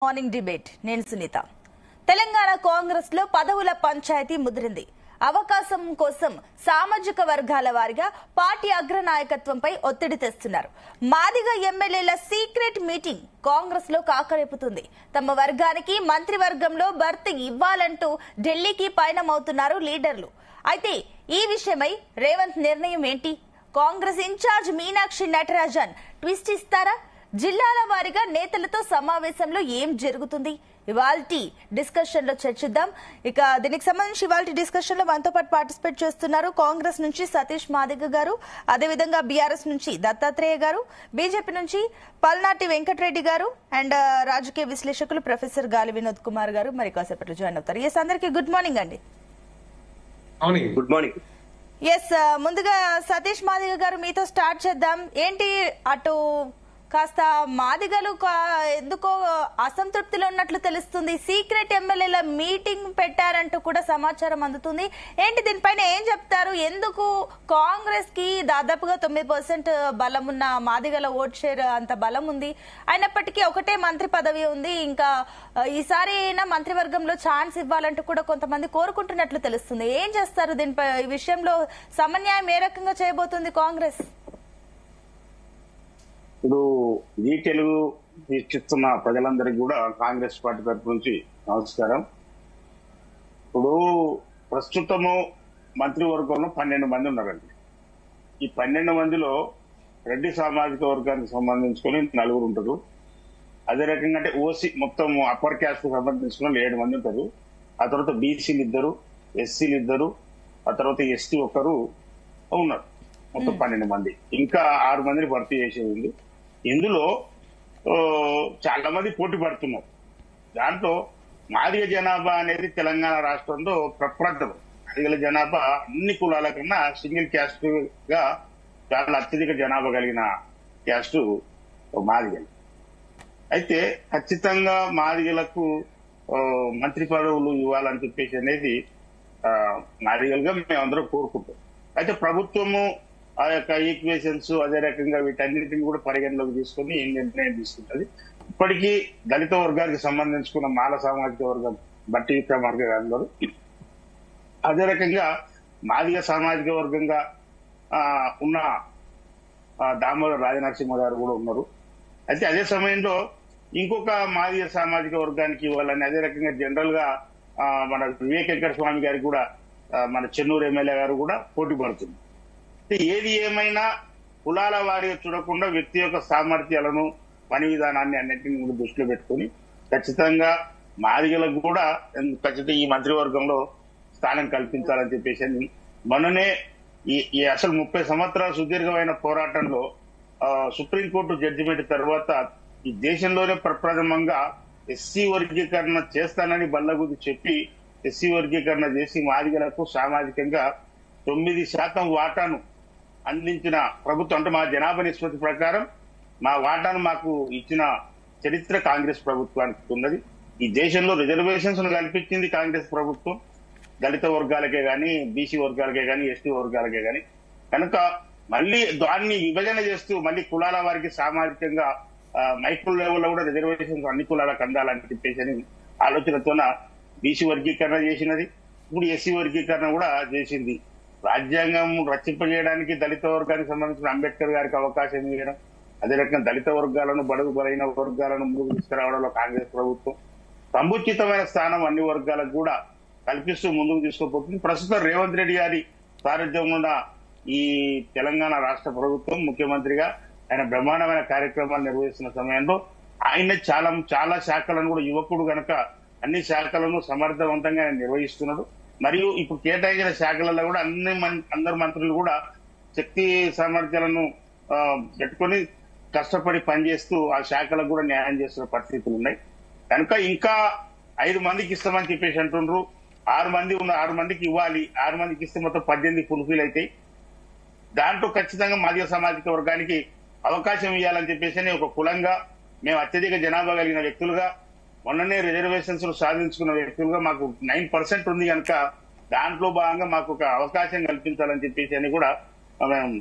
Morning debate నేను సునీత. తెలంగాణ కాంగ్రెస్ లో పదవుల పంచాయతీ ముదిరింది. అవకాశం కోసం సామాజిక వర్గాల వారిగా పార్టీ అగ్రనాయకత్వంపై ఒత్తిడి తెస్తున్నారు. మాదిగ ఎమ్మెల్యేల సీక్రెట్ మీటింగ్ కాంగ్రెస్ లో కాకరేపుతుంది. తమ వర్గానికి మంత్రివర్గంలో భర్తీ ఇవ్వాలంటూ ఢిల్లీకి పయనమవుతున్నారు లీడర్లు. అయితే ఈ విషయమై రేవంత్ నిర్ణయం ఏంటి? కాంగ్రెస్ ఇన్ఛార్జ్ మీనాక్షి నటరాజన్ ట్విస్ట్ ఇస్తారా? జిల్లాల వారీగా నేతలతో సమావేశంలో ఏం జరుగుతుంది? ఇవాల్టి డిస్కషన్ లో చర్చిద్దాం. ఇక దీనికి సంబంధించి ఇవాల్టి డిస్కషన్ లో మనతో పాటు పార్టిసిపేట్ చేస్తున్నారు కాంగ్రెస్ నుంచి సతీష్ మాదిగ గారు, అదేవిధంగా బీఆర్ఎస్ నుంచి దత్తాత్రేయ గారు, బీజేపీ నుంచి పల్నాటి వెంకటరెడ్డి గారు అండ్ రాజకీయ విశ్లేషకులు ప్రొఫెసర్ గాలి వినోద్ కుమార్ గారు మరి కాసేపట్లో జాయిన్ అవుతారు. ఎస్, అందరికీ గుడ్ మార్నింగ్ అండి. Good morning. ఎస్, ముందుగా సతీష్ మాదిగ గారు మీతో స్టార్ట్ చేద్దాం. ఏంటి అటు కాస్త మాదిగలు ఎందుకో అసంతృప్తిలో ఉన్నట్లు తెలుస్తుంది. సీక్రెట్ ఎమ్మెల్యేల మీటింగ్ పెట్టారంటూ కూడా సమాచారం అందుతుంది. ఏంటి దీనిపైన ఏం చెప్తారు? ఎందుకు కాంగ్రెస్ కి దాదాపుగా 9% బలం ఉన్న మాదిగల ఓట్ షేర్ అంత బలం ఉంది, అయినప్పటికీ ఒకటే మంత్రి పదవి ఉంది, ఇంకా ఈసారి అయినా మంత్రివర్గంలో ఛాన్స్ ఇవ్వాలంటూ కూడా కొంతమంది కోరుకుంటున్నట్లు తెలుస్తుంది. ఏం చేస్తారు దీనిపై? ఈ విషయంలో సమన్యాయం ఏ రకంగా చేయబోతుంది కాంగ్రెస్? ఇప్పుడు ఈ తెలుగు వీక్షిస్తున్న ప్రజలందరికీ కూడా కాంగ్రెస్ పార్టీ తరఫు నుంచి నమస్కారం. ఇప్పుడు ప్రస్తుతము మంత్రివర్గంలో 12 మంది ఉన్నారండి. ఈ 12 మందిలో రెడ్డి సామాజిక వర్గానికి సంబంధించుకొని 4 ఉంటారు. అదే రకంగా అంటే ఓసీ మొత్తం అప్పర్ క్యాస్ట్ కు సంబంధించుకుని 7 మంది ఉంటారు. ఆ తర్వాత బీసీలు 2, ఎస్సీలు 2, ఆ తర్వాత ఎస్టీ 1 ఉన్నారు. మొత్తం 12 మంది. ఇంకా 6 మందిని భర్తీ చేసేది ఉంది. ఇందులో చాలా మంది పోటీ పడుతున్నారు. దాంట్లో మాదిగ జనాభా అనేది తెలంగాణ రాష్ట్రంలో ప్రప్రథమం. మాదిగల జనాభా అన్ని కులాల కన్నా సింగిల్ క్యాస్ట్ గా చాలా అత్యధిక జనాభా కలిగిన క్యాస్ట్ మాదిగలు. అయితే ఖచ్చితంగా మాదిగలకు మంత్రి పదవులు ఇవ్వాలని చెప్పేసి అనేది మాదిగలుగా మేమందరం కోరుకుంటాం. అయితే ప్రభుత్వము ఆ యొక్క ఈక్వేషన్స్ అదే రకంగా వీటన్నిటిని కూడా పరిగణలోకి తీసుకుని నిర్ణయం తీసుకుంటుంది. ఇప్పటికీ దళిత వర్గానికి సంబంధించుకున్న మాల సామాజిక వర్గం బట్టి విక్రమార్క గారు, అదే రకంగా మాదిగ సామాజిక వర్గంగా ఉన్న దామోదర్ రాజనరసింహ గారు కూడా ఉన్నారు. అయితే అదే సమయంలో ఇంకొక మాదిగ సామాజిక వర్గానికి ఇవ్వాలని అదే రకంగా జనరల్ గా మన వివేక్ వెంకట స్వామి గారికి కూడా మన చెన్నూరు ఎమ్మెల్యే గారు కూడా పోటీ పడుతుంది. ఏది ఏమైనా కులాల వారిగా చూడకుండా వ్యక్తి యొక్క సామర్థ్యాలను పని విధానాన్ని అన్నింటినీ కూడా దృష్టిలో పెట్టుకుని ఖచ్చితంగా మాదిగలకు కూడా ఖచ్చితంగా ఈ మంత్రివర్గంలో స్థానం కల్పించాలని చెప్పేసి మొన్ననే ఈ అసలు 30 సంవత్సరాల సుదీర్ఘమైన పోరాటంలో సుప్రీంకోర్టు జడ్జిమెంట్ తర్వాత ఈ దేశంలోనే ప్రప్రథమంగా ఎస్సీ వర్గీకరణ చేస్తానని బల్లగుద్ది చెప్పి ఎస్సీ వర్గీకరణ చేసి మాదిగలకు సామాజికంగా 9% వాటాను అందించిన ప్రభుత్వం. అంటే మా జనాభా నిష్పత్తి ప్రకారం మా వాటాను మాకు ఇచ్చిన చరిత్ర కాంగ్రెస్ ప్రభుత్వానికి ఉన్నది. ఈ దేశంలో రిజర్వేషన్స్ కల్పించింది కాంగ్రెస్ ప్రభుత్వం, దళిత వర్గాలకే గాని, బీసీ వర్గాలకే గాని, ఎస్టీ వర్గాలకే గాని. కనుక మళ్ళీ దాన్ని విభజన చేస్తూ మళ్ళీ కులాల వారికి సామాజికంగా మైక్రో లెవెల్లో కూడా రిజర్వేషన్స్ అన్ని కులాలకు అందాలని చెప్పేసి ఆలోచనతోన బీసీ వర్గీకరణ చేసినది. ఇప్పుడు ఎస్సీ వర్గీకరణ కూడా చేసింది. రాజ్యాంగం రచింపజేయడానికి దళిత వర్గానికి సంబంధించిన అంబేద్కర్ గారికి అవకాశం ఇవ్వడం, అదే రకంగా దళిత వర్గాలను బడుగు బలైన వర్గాలను ముందుకు తీసుకురావడంలో కాంగ్రెస్ ప్రభుత్వం సముచితమైన స్థానం అన్ని వర్గాలకు కూడా కల్పిస్తూ ముందుకు తీసుకుపోతుంది. ప్రస్తుతం రేవంత్ రెడ్డి గారి సారథ్యంలో ఉన్న ఈ తెలంగాణ రాష్ట్ర ప్రభుత్వం ముఖ్యమంత్రిగా ఆయన బ్రహ్మాండమైన కార్యక్రమాలు నిర్వహిస్తున్న సమయంలో ఆయన చాలా శాఖలను కూడా యువకుడు కనుక అన్ని శాఖలను సమర్థవంతంగా ఆయన నిర్వహిస్తున్నాడు. మరియు ఇప్పుడు కేటాయించిన శాఖలలో కూడా అందరు మంత్రులు కూడా శక్తి సామర్థ్యాలను పెట్టుకుని కష్టపడి పనిచేస్తూ ఆ శాఖలకు కూడా న్యాయం చేస్తున్న పరిస్థితులు ఉన్నాయి. కనుక ఇంకా 5 మందికి ఇస్తామని చెప్పేసి అంటుండ్రు. 6 మంది ఉన్న 6 మందికి ఇవ్వాలి. 6 మందికి ఇస్తే మొత్తం 18 ఫుల్ఫిల్ అవుతాయి. దాంట్లో ఖచ్చితంగా మాదిగ సామాజిక వర్గానికి అవకాశం ఇవ్వాలని చెప్పేసి ఒక కులంగా మేము అత్యధిక జనాభా కలిగిన వ్యక్తులుగా మొన్ననే రిజర్వేషన్స్ సాధించుకున్న వ్యక్తులుగా మాకు 9% ఉంది కనుక దాంట్లో భాగంగా మాకు ఒక అవకాశం కల్పించాలని చెప్పేసి అని కూడా మేము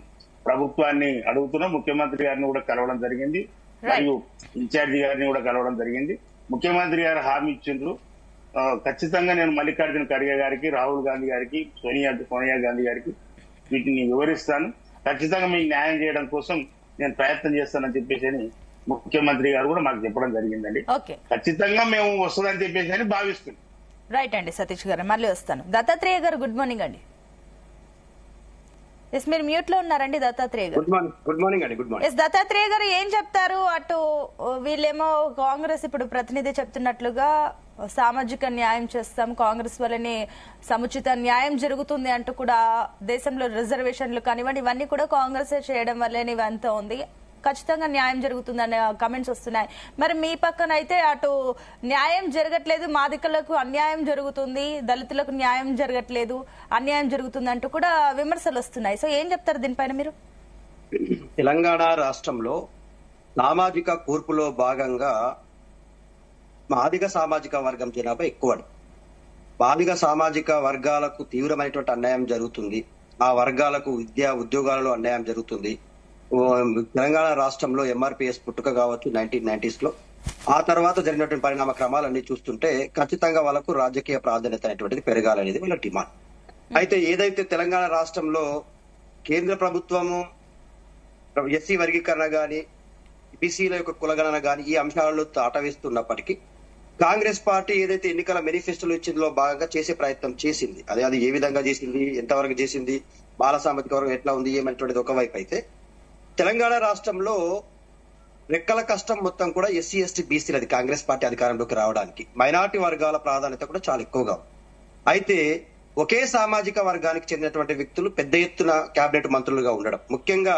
ప్రభుత్వాన్ని అడుగుతున్నాం. ముఖ్యమంత్రి గారిని కూడా కలవడం జరిగింది, మరియు ఇన్ఛార్జి గారిని కూడా కలవడం జరిగింది. ముఖ్యమంత్రి గారు హామీ ఇచ్చిండ్రు. ఖచ్చితంగా నేను మల్లికార్జున ఖర్గే గారికి, రాహుల్ గాంధీ గారికి, సోనియా గాంధీ గారికి వీటిని వివరిస్తాను. ఖచ్చితంగా మీకు న్యాయం చేయడం కోసం నేను ప్రయత్నం చేస్తానని చెప్పేసి ముఖ్యమంత్రి గారు కూడా మాకు చెప్పడం జరిగిందండి. ఖచ్చితంగా మేము వస్తుందని చెప్పేసి అని భావిస్తున్నాం. రైట్ అండి సతీష్ గారు, మళ్ళీ వస్తాను. దత్తాత్రేయ గారు గుడ్ మార్నింగ్ అండి. మీరు మ్యూట్ లో ఉన్నారండి దత్తాత్రేయ గారు. గుడ్ మార్నింగ్ అండి. Good morning. దత్తాత్రేయ గారు ఏం చెప్తారు? అటు వీళ్ళేమో కాంగ్రెస్ ఇప్పుడు ప్రతినిధి చెప్తున్నట్లుగా సామాజిక న్యాయం చేస్తాం, కాంగ్రెస్ వల్లనే సముచిత న్యాయం జరుగుతుంది అంటూ కూడా దేశంలో రిజర్వేషన్లు కానివ్వండి ఇవన్నీ కూడా కాంగ్రెస్ చేయడం వల్లనే ఇవంతా ఉంది, ఖచ్చితంగా న్యాయం జరుగుతుందనే కమెంట్స్ వస్తున్నాయి. మరి మీ పక్కన అయితే అటు న్యాయం జరగట్లేదు, మాదికలకు అన్యాయం జరుగుతుంది, దళితులకు న్యాయం జరగట్లేదు, అన్యాయం జరుగుతుంది అంటూ కూడా విమర్శలు వస్తున్నాయి. సో ఏం చెప్తారు దీనిపైన మీరు? తెలంగాణ రాష్ట్రంలో సామాజిక కూర్పులో భాగంగా మాదిగ సామాజిక వర్గం జనాభా ఎక్కువ. మాదిగ సామాజిక వర్గాలకు తీవ్రమైనటువంటి అన్యాయం జరుగుతుంది. ఆ వర్గాలకు విద్యా ఉద్యోగాలలో అన్యాయం జరుగుతుంది. తెలంగాణ రాష్ట్రంలో ఎంఆర్పీఎస్ పుట్టుక కావచ్చు 1990s లో, ఆ తర్వాత జరిగినటువంటి పరిణామ క్రమాలన్నీ చూస్తుంటే ఖచ్చితంగా వాళ్ళకు రాజకీయ ప్రాధాన్యత అనేటువంటిది పెరగాలనేది వాళ్ళ డిమాండ్. అయితే ఏదైతే తెలంగాణ రాష్ట్రంలో కేంద్ర ప్రభుత్వము ఎస్సీ వర్గీకరణ గాని, బీసీల యొక్క కులగణన గాని ఈ అంశాలలో తాటవేస్తున్నప్పటికీ కాంగ్రెస్ పార్టీ ఏదైతే ఎన్నికల మేనిఫెస్టోలో ఇచ్చిందో భాగంగా చేసే ప్రయత్నం చేసింది. అది ఏ విధంగా చేసింది, ఎంతవరకు చేసింది, బాల సామాజిక వర్గం ఎట్లా ఉంది ఏమనేటువంటిది ఒకవైపు అయితే, తెలంగాణ రాష్ట్రంలో రెక్కల కష్టం మొత్తం కూడా ఎస్సీ ఎస్టీ బీసీలది కాంగ్రెస్ పార్టీ అధికారంలోకి రావడానికి. మైనారిటీ వర్గాల ప్రాధాన్యత కూడా చాలా ఎక్కువగా. అయితే ఒకే సామాజిక వర్గానికి చెందినటువంటి వ్యక్తులు పెద్ద ఎత్తున కేబినెట్ మంత్రులుగా ఉండడం, ముఖ్యంగా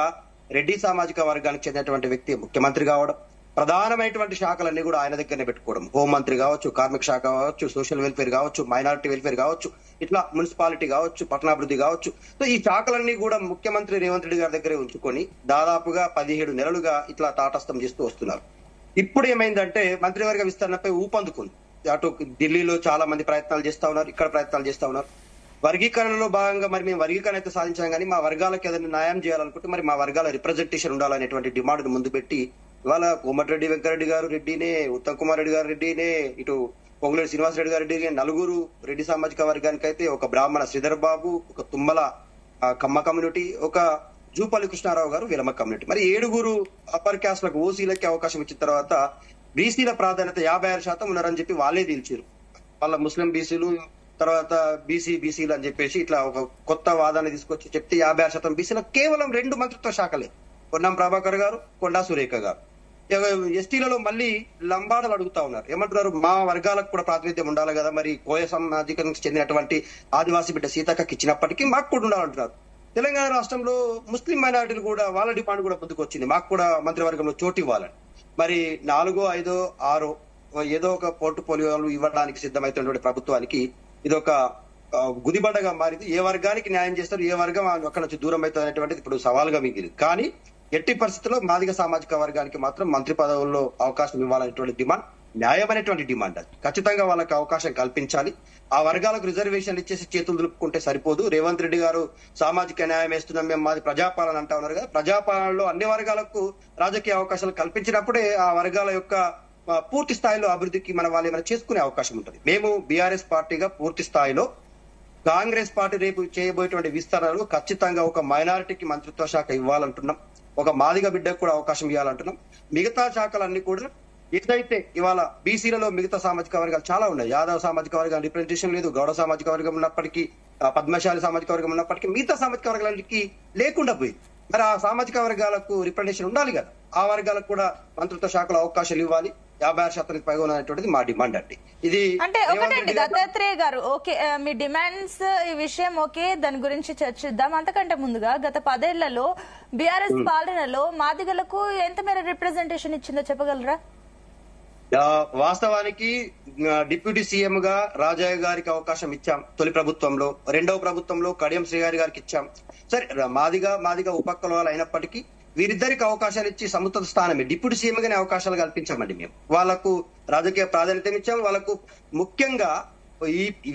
రెడ్డి సామాజిక వర్గానికి చెందినటువంటి వ్యక్తి ముఖ్యమంత్రి కావడం, ప్రధానమైనటువంటి శాఖలన్నీ కూడా ఆయన దగ్గరనే పెట్టుకోవడం, హోంమంత్రి కావచ్చు, కార్మిక శాఖ కావచ్చు, సోషల్ వెల్ఫేర్ కావచ్చు, మైనారిటీ వెల్ఫేర్ కావచ్చు, ఇట్లా మున్సిపాలిటీ కావచ్చు, పట్టణాభివృద్ధి కావచ్చు. సో ఈ శాఖలన్నీ కూడా ముఖ్యమంత్రి రేవంత్ రెడ్డి గారి దగ్గరే ఉంచుకొని దాదాపుగా 17 నెలలుగా ఇట్లా తాటస్థం చేస్తూ వస్తున్నారు. ఇప్పుడు ఏమైందంటే మంత్రివర్గ విస్తరణపై ఊపందుకుంది. అటు ఢిల్లీలో చాలా మంది ప్రయత్నాలు చేస్తా ఉన్నారు, ఇక్కడ ప్రయత్నాలు చేస్తా ఉన్నారు. వర్గీకరణలో భాగంగా మరి మేము వర్గీకరణ అయితే సాధించాం కానీ మా వర్గాలకు ఏదైనా న్యాయం చేయాలనుకుంటే మరి మా వర్గాల రిప్రజెంటేషన్ ఉండాలనేటువంటి డిమాండ్ ముందు పెట్టి ఇవాళ కోమటిరెడ్డి వెంకరెడ్డి గారు రెడ్డినే, ఉత్తమ్ కుమార్ రెడ్డి గారు రెడ్డినే, ఇటు పొంగులేటి శ్రీనివాసరెడ్డి గారు రెడ్డి, నలుగురు రెడ్డి సామాజిక వర్గానికి అయితే ఒక బ్రాహ్మణ శ్రీధర్ బాబు, ఒక తుమ్మల కమ్మ కమ్యూనిటీ, ఒక జూపల్లి కృష్ణారావు గారు విలమ కమ్యూనిటీ, మరి 7 అప్పర్ క్యాస్ట్లకు ఓసీలకి అవకాశం ఇచ్చిన తర్వాత బీసీల ప్రాధాన్యత 56% ఉన్నారని చెప్పి వాళ్ళే తేల్చారు. వాళ్ళ ముస్లిం బీసీలు తర్వాత బీసీలు అని చెప్పేసి ఇట్లా ఒక కొత్త వాదాన్ని తీసుకొచ్చి చెప్తే 56% బీసీలకు కేవలం 2 మంత్రిత్వ శాఖలే, పొన్నం ప్రభాకర్ గారు, కొండా సురేఖ గారు. ఎస్టీలలో మళ్ళీ లంబాడలు అడుగుతా ఉన్నారు, ఏమంటున్నారు, మా వర్గాలకు కూడా ప్రాతినిధ్యం ఉండాలి కదా, మరి కోయ సామాజికానికి చెందినటువంటి ఆదివాసీ బిడ్డ సీతక్కకి ఇచ్చినప్పటికీ మాకు కూడా ఉండాలంటున్నారు. తెలంగాణ రాష్ట్రంలో ముస్లిం మైనారిటీలు కూడా వాళ్ళ డిమాండ్ కూడా ముందుకు వచ్చింది, మాకు కూడా మంత్రివర్గంలో చోటు ఇవ్వాలని. మరి 4, 5, 6 ఏదో ఒక పోర్టుఫోలియోలు ఇవ్వడానికి సిద్ధమైనటువంటి ప్రభుత్వానికి ఇదొక గుదిబండగా మారింది. ఏ వర్గానికి న్యాయం చేస్తారు, ఏ వర్గం అక్కడ నుంచి దూరం అవుతుంది అనేటువంటిది ఇప్పుడు సవాలుగా మిగిలింది. కానీ ఎట్టి పరిస్థితుల్లో మాదిగ సామాజిక వర్గానికి మాత్రం మంత్రి పదవుల్లో అవకాశం ఇవ్వాలనేటువంటి డిమాండ్ న్యాయమైనటువంటి డిమాండ్. అది ఖచ్చితంగా వాళ్ళకి అవకాశం కల్పించాలి. ఆ వర్గాలకు రిజర్వేషన్లు ఇచ్చేసి చేతులు దులుపుకుంటే సరిపోదు. రేవంత్ రెడ్డి గారు సామాజిక న్యాయం వేస్తున్నాం, మేము మాది ప్రజాపాలన అంటా ఉన్నారు కదా, ప్రజాపాలనలో అన్ని వర్గాలకు రాజకీయ అవకాశాలు కల్పించినప్పుడే ఆ వర్గాల యొక్క పూర్తి స్థాయిలో అభివృద్ధికి వాళ్ళు ఏమైనా చేసుకునే అవకాశం ఉంటుంది. మేము బీఆర్ఎస్ పార్టీగా పూర్తి స్థాయిలో కాంగ్రెస్ పార్టీ రేపు చేయబోయేటువంటి విస్తరణలు ఖచ్చితంగా ఒక మైనారిటీకి మంత్రిత్వ శాఖ ఇవ్వాలంటున్నాం, ఒక మాదిగ బిడ్డకు కూడా అవకాశం ఇవ్వాలంటున్నాం. మిగతా శాఖలన్నీ కూడా ఏదైతే ఇవాళ బీసీలలో మిగతా సామాజిక వర్గాలు చాలా ఉన్నాయి, యాదవ సామాజిక వర్గం రిప్రజెంటేషన్ లేదు, గౌడ సామాజిక వర్గం ఉన్నప్పటికీ, పద్మశాలి సామాజిక వర్గం ఉన్నప్పటికీ మిగతా సామాజిక వర్గాలకి లేకుండా పోయింది. మరి ఆ సామాజిక వర్గాలకు రిప్రజెంటేషన్ ఉండాలి కదా, ఆ వర్గాలకు కూడా మంత్రిత్వ శాఖలో అవకాశాలు ఇవ్వాలి. 56% పైగా ఉన్నటువంటిది మా డిమాండ్ అండి. ఇది అంటే ఒకటండి దత్తాత్రేయ గారు, ఓకే మీ డిమాండ్స్ ఈ విషయం ఓకే, దాని గురించి చర్చిద్దాం. అంతకంటే ముందుగా గత 10 ఏళ్లలో బీఆర్ఎస్ పాలనలో మాదిగలకు ఎంత మేర రిప్రజెంటేషన్ ఇచ్చిందో చెప్పగలరా? వాస్తవానికి డిప్యూటీ సీఎం గా రాజయ్య గారికి అవకాశం ఇచ్చాం తొలి ప్రభుత్వంలో, రెండవ ప్రభుత్వంలో కడియం శ్రీగారి గారికి ఇచ్చాం. సరే మాదిగ ఉపకులాలు అయినప్పటికీ వీరిద్దరికి అవకాశాలు ఇచ్చి సముచిత స్థానమే డిప్యూటీ సీఎం గానే అవకాశాలు కల్పించామండి. మేము వాళ్లకు రాజకీయ ప్రాధాన్యత ఇచ్చాము. వాళ్ళకు ముఖ్యంగా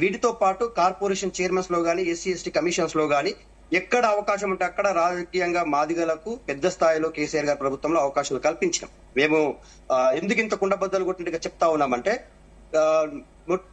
వీటితో పాటు కార్పొరేషన్ చైర్మన్స్ లో గానీ, ఎస్సీ ఎస్టీ కమిషన్స్ లో గానీ ఎక్కడ అవకాశం ఉంటే అక్కడ రాజకీయంగా మాదిగలకు పెద్ద స్థాయిలో కేసీఆర్ గారి ప్రభుత్వంలో అవకాశాలు కల్పించినాం. మేము ఎందుకు ఇంత కుండబద్దలు కొట్టినట్టుగా చెప్తా ఉన్నామంటే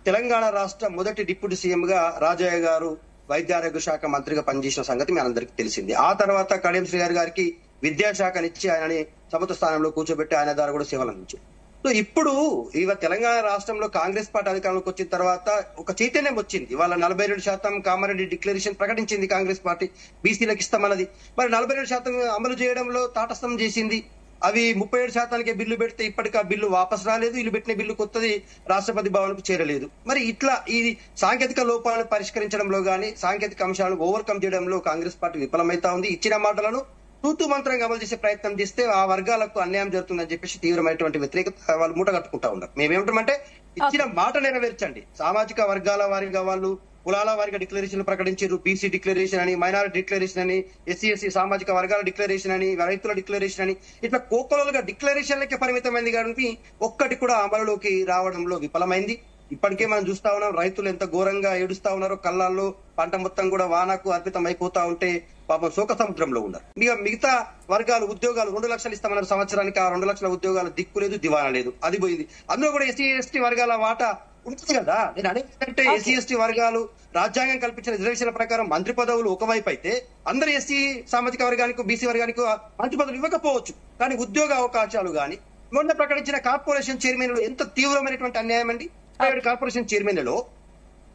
తెలంగాణ రాష్ట్ర మొదటి డిప్యూటీ సీఎం గా రాజయ్య గారు వైద్య ఆరోగ్య శాఖ మంత్రిగా పనిచేసిన సంగతి మీ అందరికీ తెలిసింది. ఆ తర్వాత కడియం శ్రీహరి గారికి విద్యాశాఖనిచ్చి ఆయనని సముద్ర స్థానంలో కూర్చోబెట్టి ఆయన ద్వారా కూడా సేవలు అందించారు. సో ఇప్పుడు ఇవాళ తెలంగాణ రాష్ట్రంలో కాంగ్రెస్ పార్టీ అధికారంలోకి వచ్చిన తర్వాత ఒక చైతన్యం వచ్చింది. ఇవాళ 42% కామారెడ్డి డిక్లరేషన్ ప్రకటించింది కాంగ్రెస్ పార్టీ, బీసీలకు ఇస్తామన్నది. మరి 42% అమలు చేయడంలో తాటస్థం చేసింది. అవి 37%కే బిల్లు పెడితే ఇప్పటికీ ఆ బిల్లు వాపసు రాలేదు. వీళ్ళు పెట్టిన బిల్లు కొత్తది రాష్ట్రపతి భవన్కు చేరలేదు. మరి ఇట్లా ఈ సాంకేతిక లోపాలను పరిష్కరించడంలో గానీ సాంకేతిక అంశాలను ఓవర్కమ్ చేయడంలో కాంగ్రెస్ పార్టీ విఫలమైతా ఉంది. ఇచ్చిన మాటలను తూతూ మంత్రంగా అమలు చేసే ప్రయత్నం చేస్తే ఆ వర్గాలకు అన్యాయం జరుగుతుందని చెప్పేసి తీవ్రమైనటువంటి వ్యతిరేకత వాళ్ళు మూట కట్టుకుంటా ఉన్నారు. మేమేమంటామంటే ఇచ్చిన మాట నెరవేర్చండి. సామాజిక వర్గాల వారిగా వాళ్ళు కులాల వారిగా డిక్లరేషన్లు ప్రకటించారు. బీసీ డిక్లరేషన్ అని, మైనారిటీ డిక్లరేషన్ అని, ఎస్సీ సామాజిక వర్గాల డిక్లరేషన్ అని, రైతుల డిక్లరేషన్ అని, ఇట్లా కోకొలలుగా డిక్లరేషన్లకే పరిమితమైంది కానీ ఒక్కటి కూడా అమలులోకి రావడంలో విఫలమైంది. ఇప్పటికే మనం చూస్తా ఉన్నాం రైతులు ఎంత ఘోరంగా ఏడుస్తా ఉన్నారో. కళ్ళాల్లో పంట మొత్తం కూడా వానకు అర్పితం అయిపోతా ఉంటే పాపం శోక సముద్రంలో ఉన్నారు. మిగతా వర్గాలు ఉద్యోగాలు 2 లక్షలు ఇస్తామన్నారు సంవత్సరానికి. ఆ 2 లక్షల ఉద్యోగాలు దిక్కు లేదు, దివానా లేదు, అది పోయింది. అందులో కూడా ఎస్సీ ఎస్టీ వర్గాల వాటా ఉంటుంది కదా. నేను అనేది ఎస్సీ ఎస్టీ వర్గాలు రాజ్యాంగం కల్పించిన రిజర్వేషన్ల ప్రకారం మంత్రి పదవులు ఒకవైపు అయితే అందరు ఎస్సీ సామాజిక వర్గానికి బీసీ వర్గానికి మంత్రి పదవులు ఇవ్వకపోవచ్చు, కానీ ఉద్యోగ అవకాశాలు గాని మొన్న ప్రకటించిన కార్పొరేషన్ చైర్మన్లు ఎంత తీవ్రమైనటువంటి అన్యాయం అండి. ప్రైవేట్ కార్పొరేషన్ చైర్మన్లలో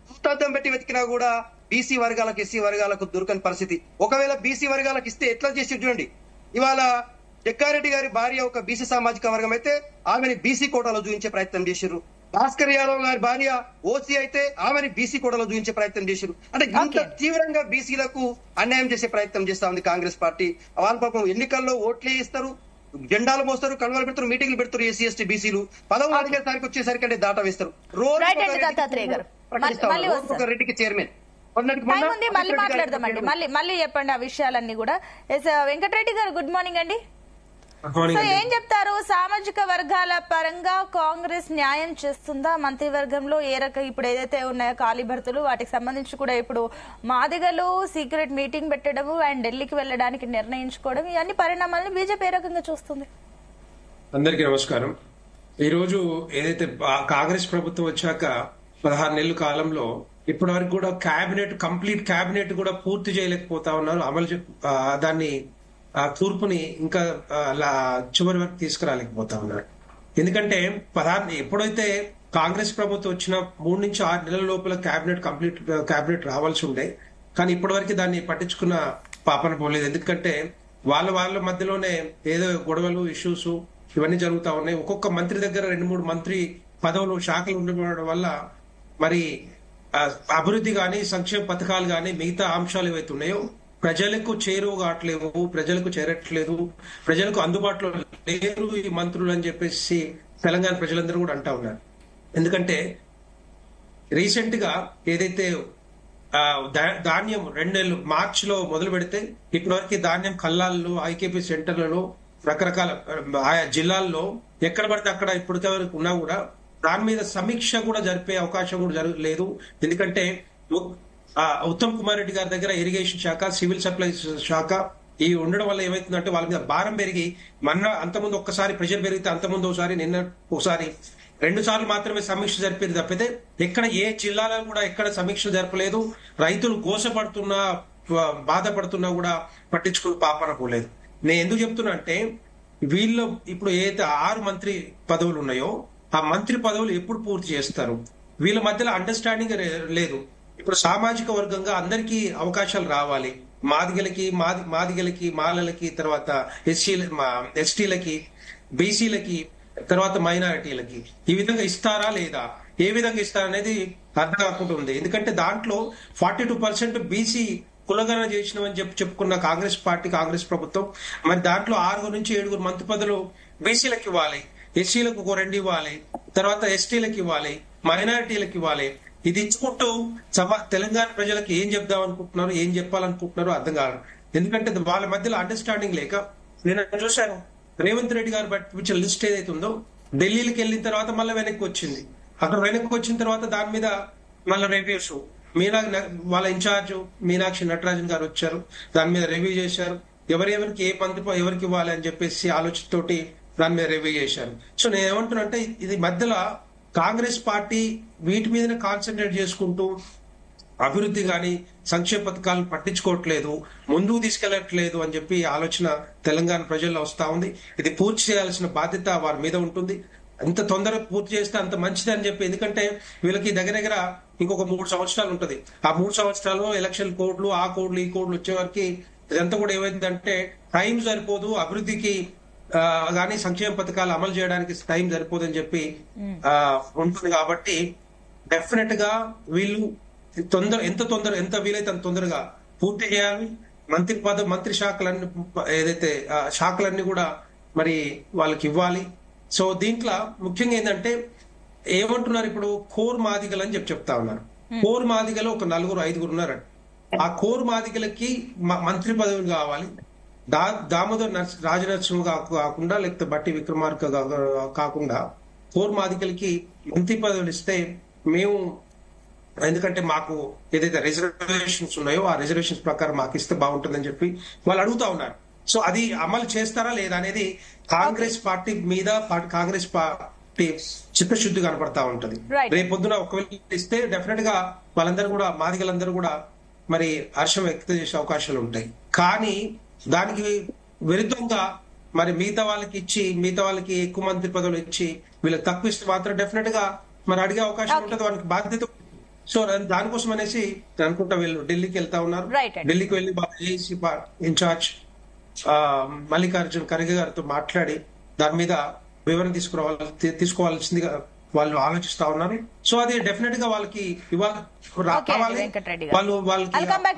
పుస్తకం పెట్టి వెతికినా కూడా బీసీ వర్గాలకు ఎస్సీ వర్గాలకు దొరకని పరిస్థితి. ఒకవేళ బీసీ వర్గాలకు ఇస్తే ఎట్లా చేసి చూడండి. ఇవాళ జగ్గారెడ్డి గారి భార్య ఒక బీసీ సామాజిక వర్గం అయితే ఆమెని బీసీ కోటాలో చూపించే ప్రయత్నం చేశారు. భాస్కర్ యాదవ్ గారి భార్య ఓసీ అయితే ఆమెని బీసీ కోటాలో చూపించే ప్రయత్నం చేశారు. అంటే ఇంత తీవ్రంగా బీసీలకు అన్యాయం చేసే ప్రయత్నం చేస్తా ఉంది కాంగ్రెస్ పార్టీ. వాళ్ళ పాపం ఎన్నికల్లో ఓట్లే ఇస్తారు, జెండాలు మోస్తారు, కన్వలు పెడతారు, మీటింగ్లు పెడతారు. ఎస్సీ ఎస్టీ బీసీలు పదవులు అడిగేసరికి వచ్చేసరికి అంటే దాటా వేస్తారు. రోజు ఒక రెడ్డికి చైర్మన్ మళ్ళీ మాట్లాడదామండి. మళ్ళీ చెప్పండి ఆ విషయాలన్నీ కూడా. వెంకటరెడ్డి గారు గుడ్ మార్నింగ్ అండి. సో ఏం చెప్తారు, సామాజిక వర్గాల పరంగా కాంగ్రెస్ న్యాయం చేస్తుందా మంత్రివర్గంలో? ఏ రకం ఇప్పుడు ఏదైతే ఉన్నాయో ఖాళీ భర్తలు వాటికి సంబంధించి కూడా ఇప్పుడు మాదిగలు సీక్రెట్ మీటింగ్ పెట్టడము అండ్ ఢిల్లీకి వెళ్ళడానికి నిర్ణయించుకోవడం, ఇవన్నీ పరిణామాలను బీజేపీ ఏ రకంగా చూస్తుంది? అందరికీ నమస్కారం. ఈ రోజు ఏదైతే కాంగ్రెస్ ప్రభుత్వం వచ్చాక 16 నెలల కాలంలో ఇప్పటి వరకు కూడా కంప్లీట్ క్యాబినెట్ కూడా పూర్తి చేయలేకపోతా ఉన్నారు. దాన్ని ఆ తూర్పుని ఇంకా చివరి వరకు తీసుకురాలేకపోతా ఉన్నారు. ఎందుకంటే ఎప్పుడైతే కాంగ్రెస్ ప్రభుత్వం వచ్చిన 3 నుంచి 6 నెలల లోపల క్యాబినెట్ రావాల్సి ఉండే, కానీ ఇప్పటి వరకు దాన్ని పట్టించుకున్న పాపన పోలేదు. ఎందుకంటే వాళ్ళ మధ్యలోనే ఏదో గొడవలు, ఇష్యూస్ ఇవన్నీ జరుగుతా ఉన్నాయి. ఒక్కొక్క మంత్రి దగ్గర 2-3 మంత్రి పదవులు, శాఖలు ఉండడం వల్ల మరి అభివృద్ధి గాని, సంక్షేమ పథకాలు గాని, మిగతా అంశాలు ఏవైతే ఉన్నాయో ప్రజలకు చేరువగాట్లేవు, ప్రజలకు చేరట్లేదు, ప్రజలకు అందుబాటులో లేరు ఈ మంత్రులు అని చెప్పేసి తెలంగాణ ప్రజలందరూ కూడా అంటా ఉన్నారు. ఎందుకంటే రీసెంట్ గా ఏదైతే ధాన్యం 2 నెలలు మార్చిలో మొదలు పెడితే ఇప్పటి వరకు ధాన్యం కల్లాల్లో, ఐకేపీ సెంటర్లలో, రకరకాల ఆయా జిల్లాల్లో ఎక్కడ పడితే అక్కడ ఇప్పటికే వరకు ఉన్నా కూడా దాని మీద సమీక్ష కూడా జరిపే అవకాశం కూడా లేదు. ఎందుకంటే ఉత్తమ్ కుమార్ రెడ్డి గారి దగ్గర ఇరిగేషన్ శాఖ, సివిల్ సప్లైస్ శాఖ ఇవి ఉండడం వల్ల ఏమైతుందంటే వాళ్ళ మీద భారం పెరిగి అంతకుముందు ఒక్కసారి ప్రెషర్ పెరిగితే అంతకుముందు ఒకసారి, నిన్న ఒకసారి 2 సార్లు మాత్రమే సమీక్ష జరిపేది తప్పితే ఎక్కడ ఏ జిల్లాలో కూడా ఎక్కడ సమీక్ష జరపలేదు. రైతులు గోసపడుతున్నా, బాధపడుతున్నా కూడా పట్టించుకుని పాపన పోలేదు. నేను ఎందుకు చెప్తున్నా అంటే వీళ్ళు ఇప్పుడు ఏదైతే 6 మంత్రి పదవులు ఉన్నాయో ఆ మంత్రి పదవులు ఎప్పుడు పూర్తి చేస్తారు? వీళ్ళ మధ్యలో అండర్స్టాండింగ్ లేదు. ఇప్పుడు సామాజిక వర్గంగా అందరికీ అవకాశాలు రావాలి. మాదిగలకి, మాలలకి, తర్వాత ఎస్టీలకి, బీసీలకి, తర్వాత మైనారిటీలకి ఈ విధంగా ఇస్తారా లేదా, ఏ విధంగా ఇస్తారనేది అర్థం కాకుండా ఉంది. ఎందుకంటే దాంట్లో 42% బీసీ కులగణన చేసినామని చెప్పుకున్న కాంగ్రెస్ పార్టీ, కాంగ్రెస్ ప్రభుత్వం మరి దాంట్లో 6 నుంచి 7 మంత్రి పదవులు బీసీలకు ఇవ్వాలి, ఎస్సీలకు 2 ఇవ్వాలి, తర్వాత ఎస్టీలకు ఇవ్వాలి, మైనారిటీలకు ఇవ్వాలి. ఇది ఇచ్చుకుంటూ తెలంగాణ ప్రజలకు ఏం చెప్దాం అనుకుంటున్నారు, ఏం చెప్పాలనుకుంటున్నారో అర్థం కాదు. ఎందుకంటే వాళ్ళ మధ్యలో అండర్స్టాండింగ్ లేక నేను చూశాను. రేవంత్ రెడ్డి గారు పట్టించిన లిస్ట్ ఏదైతే ఉందో ఢిల్లీకి వెళ్ళిన తర్వాత మళ్ళీ వెనక్కి వచ్చింది. అక్కడ వెనక్కి వచ్చిన తర్వాత దాని మీద మళ్ళీ రివ్యూస్, వాళ్ళ ఇన్ఛార్జ్ మీనాక్షి నటరాజన్ గారు వచ్చారు, దాని మీద రివ్యూ చేశారు. ఎవరెవరికి ఏ మంత్రి ఎవరికి ఇవ్వాలి అని చెప్పేసి ఆలోచనతోటి దాని మీద రివ్యూ చేశారు. సో నేను ఏమంటున్నా అంటే ఇది మధ్యలో కాంగ్రెస్ పార్టీ వీటి మీదనే కాన్సన్ట్రేట్ చేసుకుంటూ అభివృద్ధి గాని సంక్షేమ పథకాలను పట్టించుకోవట్లేదు, ముందుకు తీసుకెళ్లట్లేదు అని చెప్పి ఆలోచన తెలంగాణ ప్రజల్లో వస్తా ఉంది. ఇది పూర్తి చేయాల్సిన బాధ్యత వారి మీద ఉంటుంది. ఎంత తొందరగా పూర్తి చేస్తే అంత మంచిది అని చెప్పి, ఎందుకంటే వీళ్ళకి దగ్గర ఇంకొక 3 సంవత్సరాలు ఉంటది. ఆ 3 సంవత్సరాలు ఎలక్షన్ కోడ్లు ఆ కోడ్లు ఈ కోడ్లు వచ్చే వరకు ఇదంతా కూడా ఏమైందంటే టైం సరిపోదు, అభివృద్ధికి గానీ సంక్షేమ పథకాలు అమలు చేయడానికి టైం సరిపోదని చెప్పి ఉంటుంది. కాబట్టి డెఫినెట్ గా వీళ్ళు ఎంత వీలైతే అంత తొందరగా పూర్తి చేయాలి. మంత్రి శాఖలన్నీ ఏదైతే శాఖలన్నీ కూడా మరి వాళ్ళకి ఇవ్వాలి. సో దీంట్లో ముఖ్యంగా ఏంటంటే ఏమంటున్నారు, ఇప్పుడు కోర్ మాదిగలు అని చెప్తా ఉన్నారు. కోర్ మాదిగలు ఒక 4-5 ఉన్నారండి. ఆ కోర్ మాదిగలకి మంత్రి పదవులు కావాలి. దామోదర్ రాజనరసింహ కాకుండా, లేకపోతే బట్టి విక్రమార్క కాకుండా కోర్ మాదిగలకి మంత్రి పదవులు ఇస్తే మేము, ఎందుకంటే మాకు ఏదైతే రిజర్వేషన్స్ ఉన్నాయో ఆ రిజర్వేషన్స్ ప్రకారం మాకు ఇస్తే బాగుంటుందని చెప్పి వాళ్ళు అడుగుతా ఉన్నారు. సో అది అమలు చేస్తారా లేదా అనేది కాంగ్రెస్ పార్టీ మీద కాంగ్రెస్ పార్టీ చిత్తశుద్ధి కనపడతా ఉంటది. రేపొద్దున ఒకవేళ ఇస్తే డెఫినెట్ గా వాళ్ళందరూ కూడా మాదిగలందరూ కూడా మరి హర్షం వ్యక్తం చేసే అవకాశాలు ఉంటాయి. కానీ దానికి విరుద్ధంగా మరి మిగతా వాళ్ళకి ఎక్కువ మంత్రి పదవులు ఇచ్చి వీళ్ళకి తక్కువ ఇస్తే మాత్రం డెఫినెట్ గా మరి అడిగే అవకాశం ఉంటుంది, వాళ్ళకి బాధ్యత. సో దానికోసం అనేసి అనుకుంటా వీళ్ళు ఢిల్లీకి వెళ్తా ఉన్నారు. ఢిల్లీకి వెళ్లి ఏసీ ఇన్ఛార్జ్ మల్లికార్జున్ ఖర్గే గారితో మాట్లాడి దాని మీద వివరణ తీసుకోవాల్సిందిగా వాళ్ళు ఆలోచిస్తా ఉన్నారు. సో అది డెఫినెట్ గా వాళ్ళకి ఇవాళ వాళ్ళకి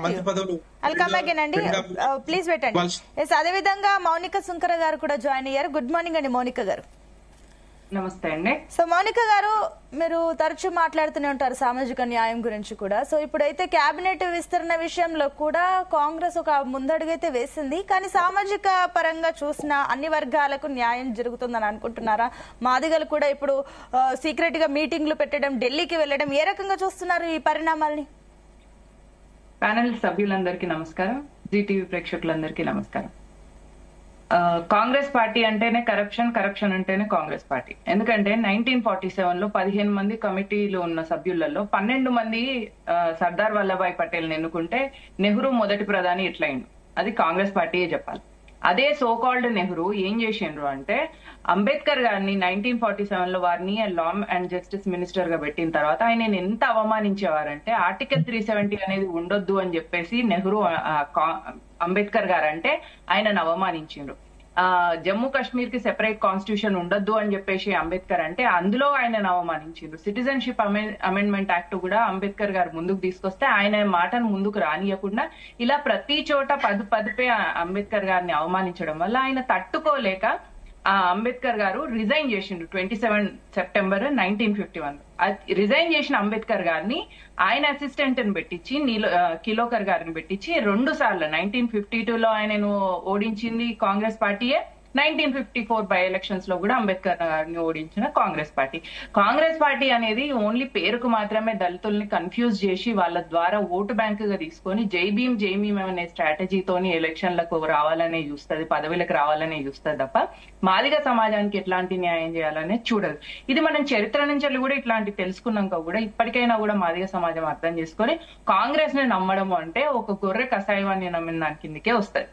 మంత్రి పదవులు. ప్లీజ్ పెట్టండి. అదే విధంగా మౌనిక సుంకర గారు కూడా జాయిన్ అయ్యారు. గుడ్ మార్నింగ్ అండి మౌనిక గారు. నమస్తే అండి. సో మౌనిక గారు, మీరు తరచూ మాట్లాడుతూనే ఉంటారు సామాజిక న్యాయం గురించి కూడా. సో ఇప్పుడైతే కేబినెట్ విస్తరణ విషయంలో కూడా కాంగ్రెస్ ఒక ముందడుగైతే వేసింది, కానీ సామాజిక పరంగా చూసిన అన్ని వర్గాలకు న్యాయం జరుగుతుందని అనుకుంటున్నారా? మాదిగలు కూడా ఇప్పుడు సీక్రెట్ గా మీటింగ్లు పెట్టడం, ఢిల్లీకి వెళ్లడం, ఏ రకంగా చూస్తున్నారు ఈ పరిణామాల్ని? ప్యానెల్ సభ్యులందరికీ నమస్కారం, జీటీవీ ప్రేక్షకులందరికీ నమస్కారం. కాంగ్రెస్ పార్టీ అంటేనే కరప్షన్ అంటేనే కాంగ్రెస్ పార్టీ. ఎందుకంటే 1947లో 15 మంది కమిటీలు ఉన్న సభ్యులలో 12 మంది సర్దార్ వల్లభాయ్ పటేల్ ఎన్నుకుంటే నెహ్రూ మొదటి ప్రధాని ఎట్లయిండు, అది కాంగ్రెస్ పార్టీయే చెప్పాలి. అదే సోకాల్డ్ నెహ్రూ ఏం చేసిండ్రు అంటే అంబేద్కర్ గారిని 1947లో వారిని లా అండ్ జస్టిస్ మినిస్టర్ గా పెట్టిన తర్వాత ఆయన ఎంత అవమానించేవారంటే ఆర్టికల్ 370 అనేది ఉండొద్దు అని చెప్పేసి నెహ్రూ అంబేద్కర్ గారు అంటే ఆయనను అవమానించిండ్రు. జమ్మూ కాశ్మీర్ కి సెపరేట్ కాన్స్టిట్యూషన్ ఉండొద్దు అని చెప్పేసి అంబేద్కర్ అంటే అందులో ఆయనను అవమానించిండ్రు. సిటిజన్షిప్ అమెండ్మెంట్ యాక్ట్ కూడా అంబేద్కర్ గారు ముందుకు తీసుకొస్తే ఆయన మాటను ముందుకు రానియకుండా ఇలా ప్రతి చోట పదుపే అంబేద్కర్ గారిని అవమానించడం వల్ల ఆయన తట్టుకోలేక అంబేద్కర్ గారు రిజైన్ చేసిండు 27 సెప్టెంబర్ 1951. రిజైన్ చేసిన అంబేద్కర్ గారిని ఆయన అసిస్టెంట్ ని పెట్టించి కిలోకర్ గారిని పెట్టించి 2 సార్లు 1952లో ఆయనను ఓడించింది కాంగ్రెస్ పార్టీయే, 1954 బై ఎలక్షన్స్ లో కూడా అంబేద్కర్ గారిని ఓడించిన కాంగ్రెస్ పార్టీ అనేది ఓన్లీ పేరుకు మాత్రమే దళితుల్ని కన్ఫ్యూజ్ చేసి వాళ్ళ ద్వారా ఓటు బ్యాంక్ గా తీసుకొని జై భీమ్ అనే స్ట్రాటజీతోని ఎలక్షన్లకు రావాలనే చూస్తుంది, పదవులకు రావాలనే చూస్తుంది తప్ప మాదిగ సమాజానికి ఎట్లాంటి న్యాయం చేయాలనే చూడదు. ఇది మనం చరిత్ర నుంచి కూడా ఇట్లాంటి తెలుసుకున్నాక కూడా ఇప్పటికైనా కూడా మాదిగ సమాజం అర్థం చేసుకొని కాంగ్రెస్ ని నమ్మడము అంటే ఒక గొర్రె కషాయాన్ని నమ్మిన దాని కిందకే వస్తుంది.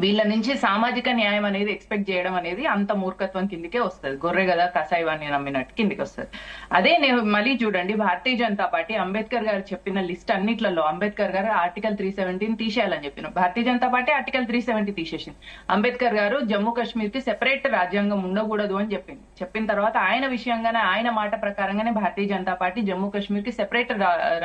వీళ్ళ నుంచి సామాజిక న్యాయం అనేది ఎక్స్పెక్ట్ చేయడం అనేది అంత మూర్ఖత్వం కిందకే వస్తుంది. గొర్రె కదా కషాయాన్ని నమ్మినట్టు కిందికి వస్తుంది. అదే మళ్ళీ చూడండి, భారతీయ జనతా పార్టీ అంబేద్కర్ గారు చెప్పిన లిస్ట్ అన్నిట్లలో అంబేద్కర్ గారు ఆర్టికల్ 370 తీసేయాలని చెప్పిన భారతీయ జనతా పార్టీ ఆర్టికల్ 370 తీసేసింది. అంబేద్కర్ గారు జమ్మూ కాశ్మీర్ కి సెపరేట్ రాజ్యాంగం ఉండకూడదు అని చెప్పిన తర్వాత ఆయన విషయంగానే ఆయన మాట ప్రకారంగానే భారతీయ జనతా పార్టీ జమ్మూ కాశ్మీర్ కి సెపరేట్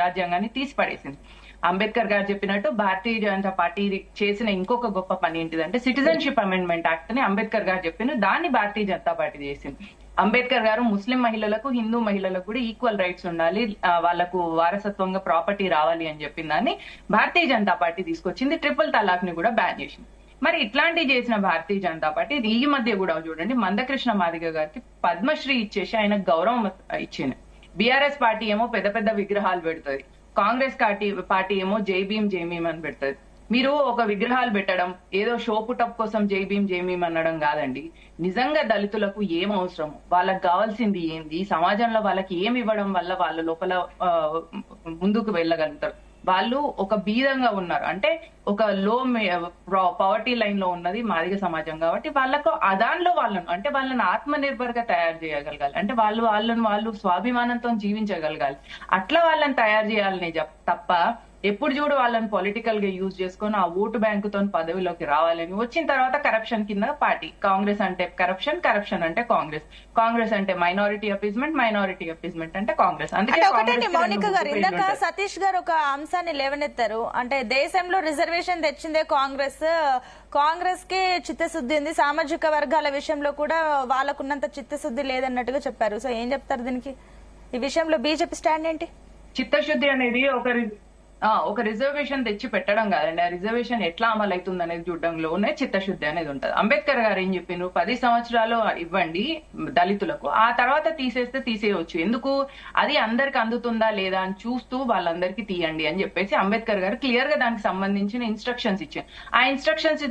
రాజ్యాంగాన్ని తీసి పడేసింది. అంబేద్కర్ గారు చెప్పినట్టు భారతీయ జనతా పార్టీ చేసిన ఇంకొక గొప్ప పని ఏంటిదంటే సిటిజన్షిప్ అమెండ్మెంట్ యాక్ట్ ని అంబేద్కర్ గారు చెప్పిన దాన్ని భారతీయ జనతా పార్టీ చేసింది. అంబేద్కర్ గారు ముస్లిం మహిళలకు హిందూ మహిళలకు కూడా ఈక్వల్ రైట్స్ ఉండాలి, వాళ్లకు వారసత్వంగా ప్రాపర్టీ రావాలి అని చెప్పిన దాన్ని భారతీయ జనతా పార్టీ తీసుకొచ్చింది. ట్రిపుల్ తలాక్ ని కూడా బ్యాన్ చేసింది. మరి ఇట్లాంటివి చేసిన భారతీయ జనతా పార్టీ ఈ మధ్య కూడా చూడండి మందకృష్ణ మాదిగ గారికి పద్మశ్రీ ఇచ్చేసి ఆయన గౌరవం ఇచ్చింది. బీఆర్ఎస్ పార్టీ ఏమో పెద్ద పెద్ద విగ్రహాలు పెడుతుంది, కాంగ్రెస్ పార్టీ ఏమో జై భీమ్ అని పెడుతుంది. మీరు ఒక విగ్రహాలు పెట్టడం ఏదో షో పుటప్ కోసం జై భీమ్ అనడం కాదండి. నిజంగా దళితులకు ఏం అవసరం, వాళ్ళకి కావాల్సింది ఏంది, సమాజంలో వాళ్ళకి ఏమి ఇవ్వడం వల్ల వాళ్ళ లోపల ముందుకు వెళ్ళగలుగుతారు. వాళ్ళు ఒక బీదంగా ఉన్నారు అంటే ఒక లో పవర్టీ లైన్ లో ఉన్నది మాదిగ సమాజం కాబట్టి వాళ్ళకు దానిలో వాళ్ళని ఆత్మనిర్భర్ గా తయారు చేయగలగాలి. అంటే వాళ్ళు స్వాభిమానంతో జీవించగలగాలి. అట్లా వాళ్ళని తయారు చేయాలని తప్ప ఎప్పుడు చూడు వాళ్ళని పొలిటికల్ గా యూజ్ చేసుకొని ఆ ఓటు బ్యాంకుతో పదవిలోకి రావాలని వచ్చిన తర్వాత కరప్షన్ కింద పార్టీ. కాంగ్రెస్ అంటే కరప్షన్ అంటే కాంగ్రెస్ అంటే మైనారిటీ అపీస్మెంట్ అంటే కాంగ్రెస్. అంటే ఒకటండి మౌనిక గారు, ఇందాక సతీష్ గారు ఒక అంశాన్ని లేవనెత్తారు. అంటే దేశంలో రిజర్వేషన్ తెచ్చిందే కాంగ్రెస్ కి చిత్తశుద్ధి ఉంది, సామాజిక వర్గాల విషయంలో కూడా వాళ్ళకున్నంత చిత్తశుద్ధి లేదన్నట్టుగా చెప్పారు. సో ఏం చెప్తారు దీనికి? ఈ విషయంలో బీజేపీ స్టాండ్ ఏంటి? చిత్తశుద్ధి అనేది ఒక రిజర్వేషన్ తెచ్చి పెట్టడం కాదండి. ఆ రిజర్వేషన్ ఎట్లా అమలు అవుతుంది అనేది చూడడంలోనే చిత్తశుద్ధి అనేది ఉంటది. అంబేద్కర్ గారు ఏం చెప్పిండ్రు, 10 సంవత్సరాలు ఇవ్వండి దళితులకు, ఆ తర్వాత తీసేయవచ్చు. ఎందుకు, అది అందరికి అందుతుందా లేదా అని చూస్తూ వాళ్ళందరికీ తీయండి అని చెప్పేసి అంబేద్కర్ గారు క్లియర్ గా దానికి సంబంధించిన ఇన్స్ట్రక్షన్స్ ఇచ్చారు. ఆ ఇన్స్ట్రక్షన్స్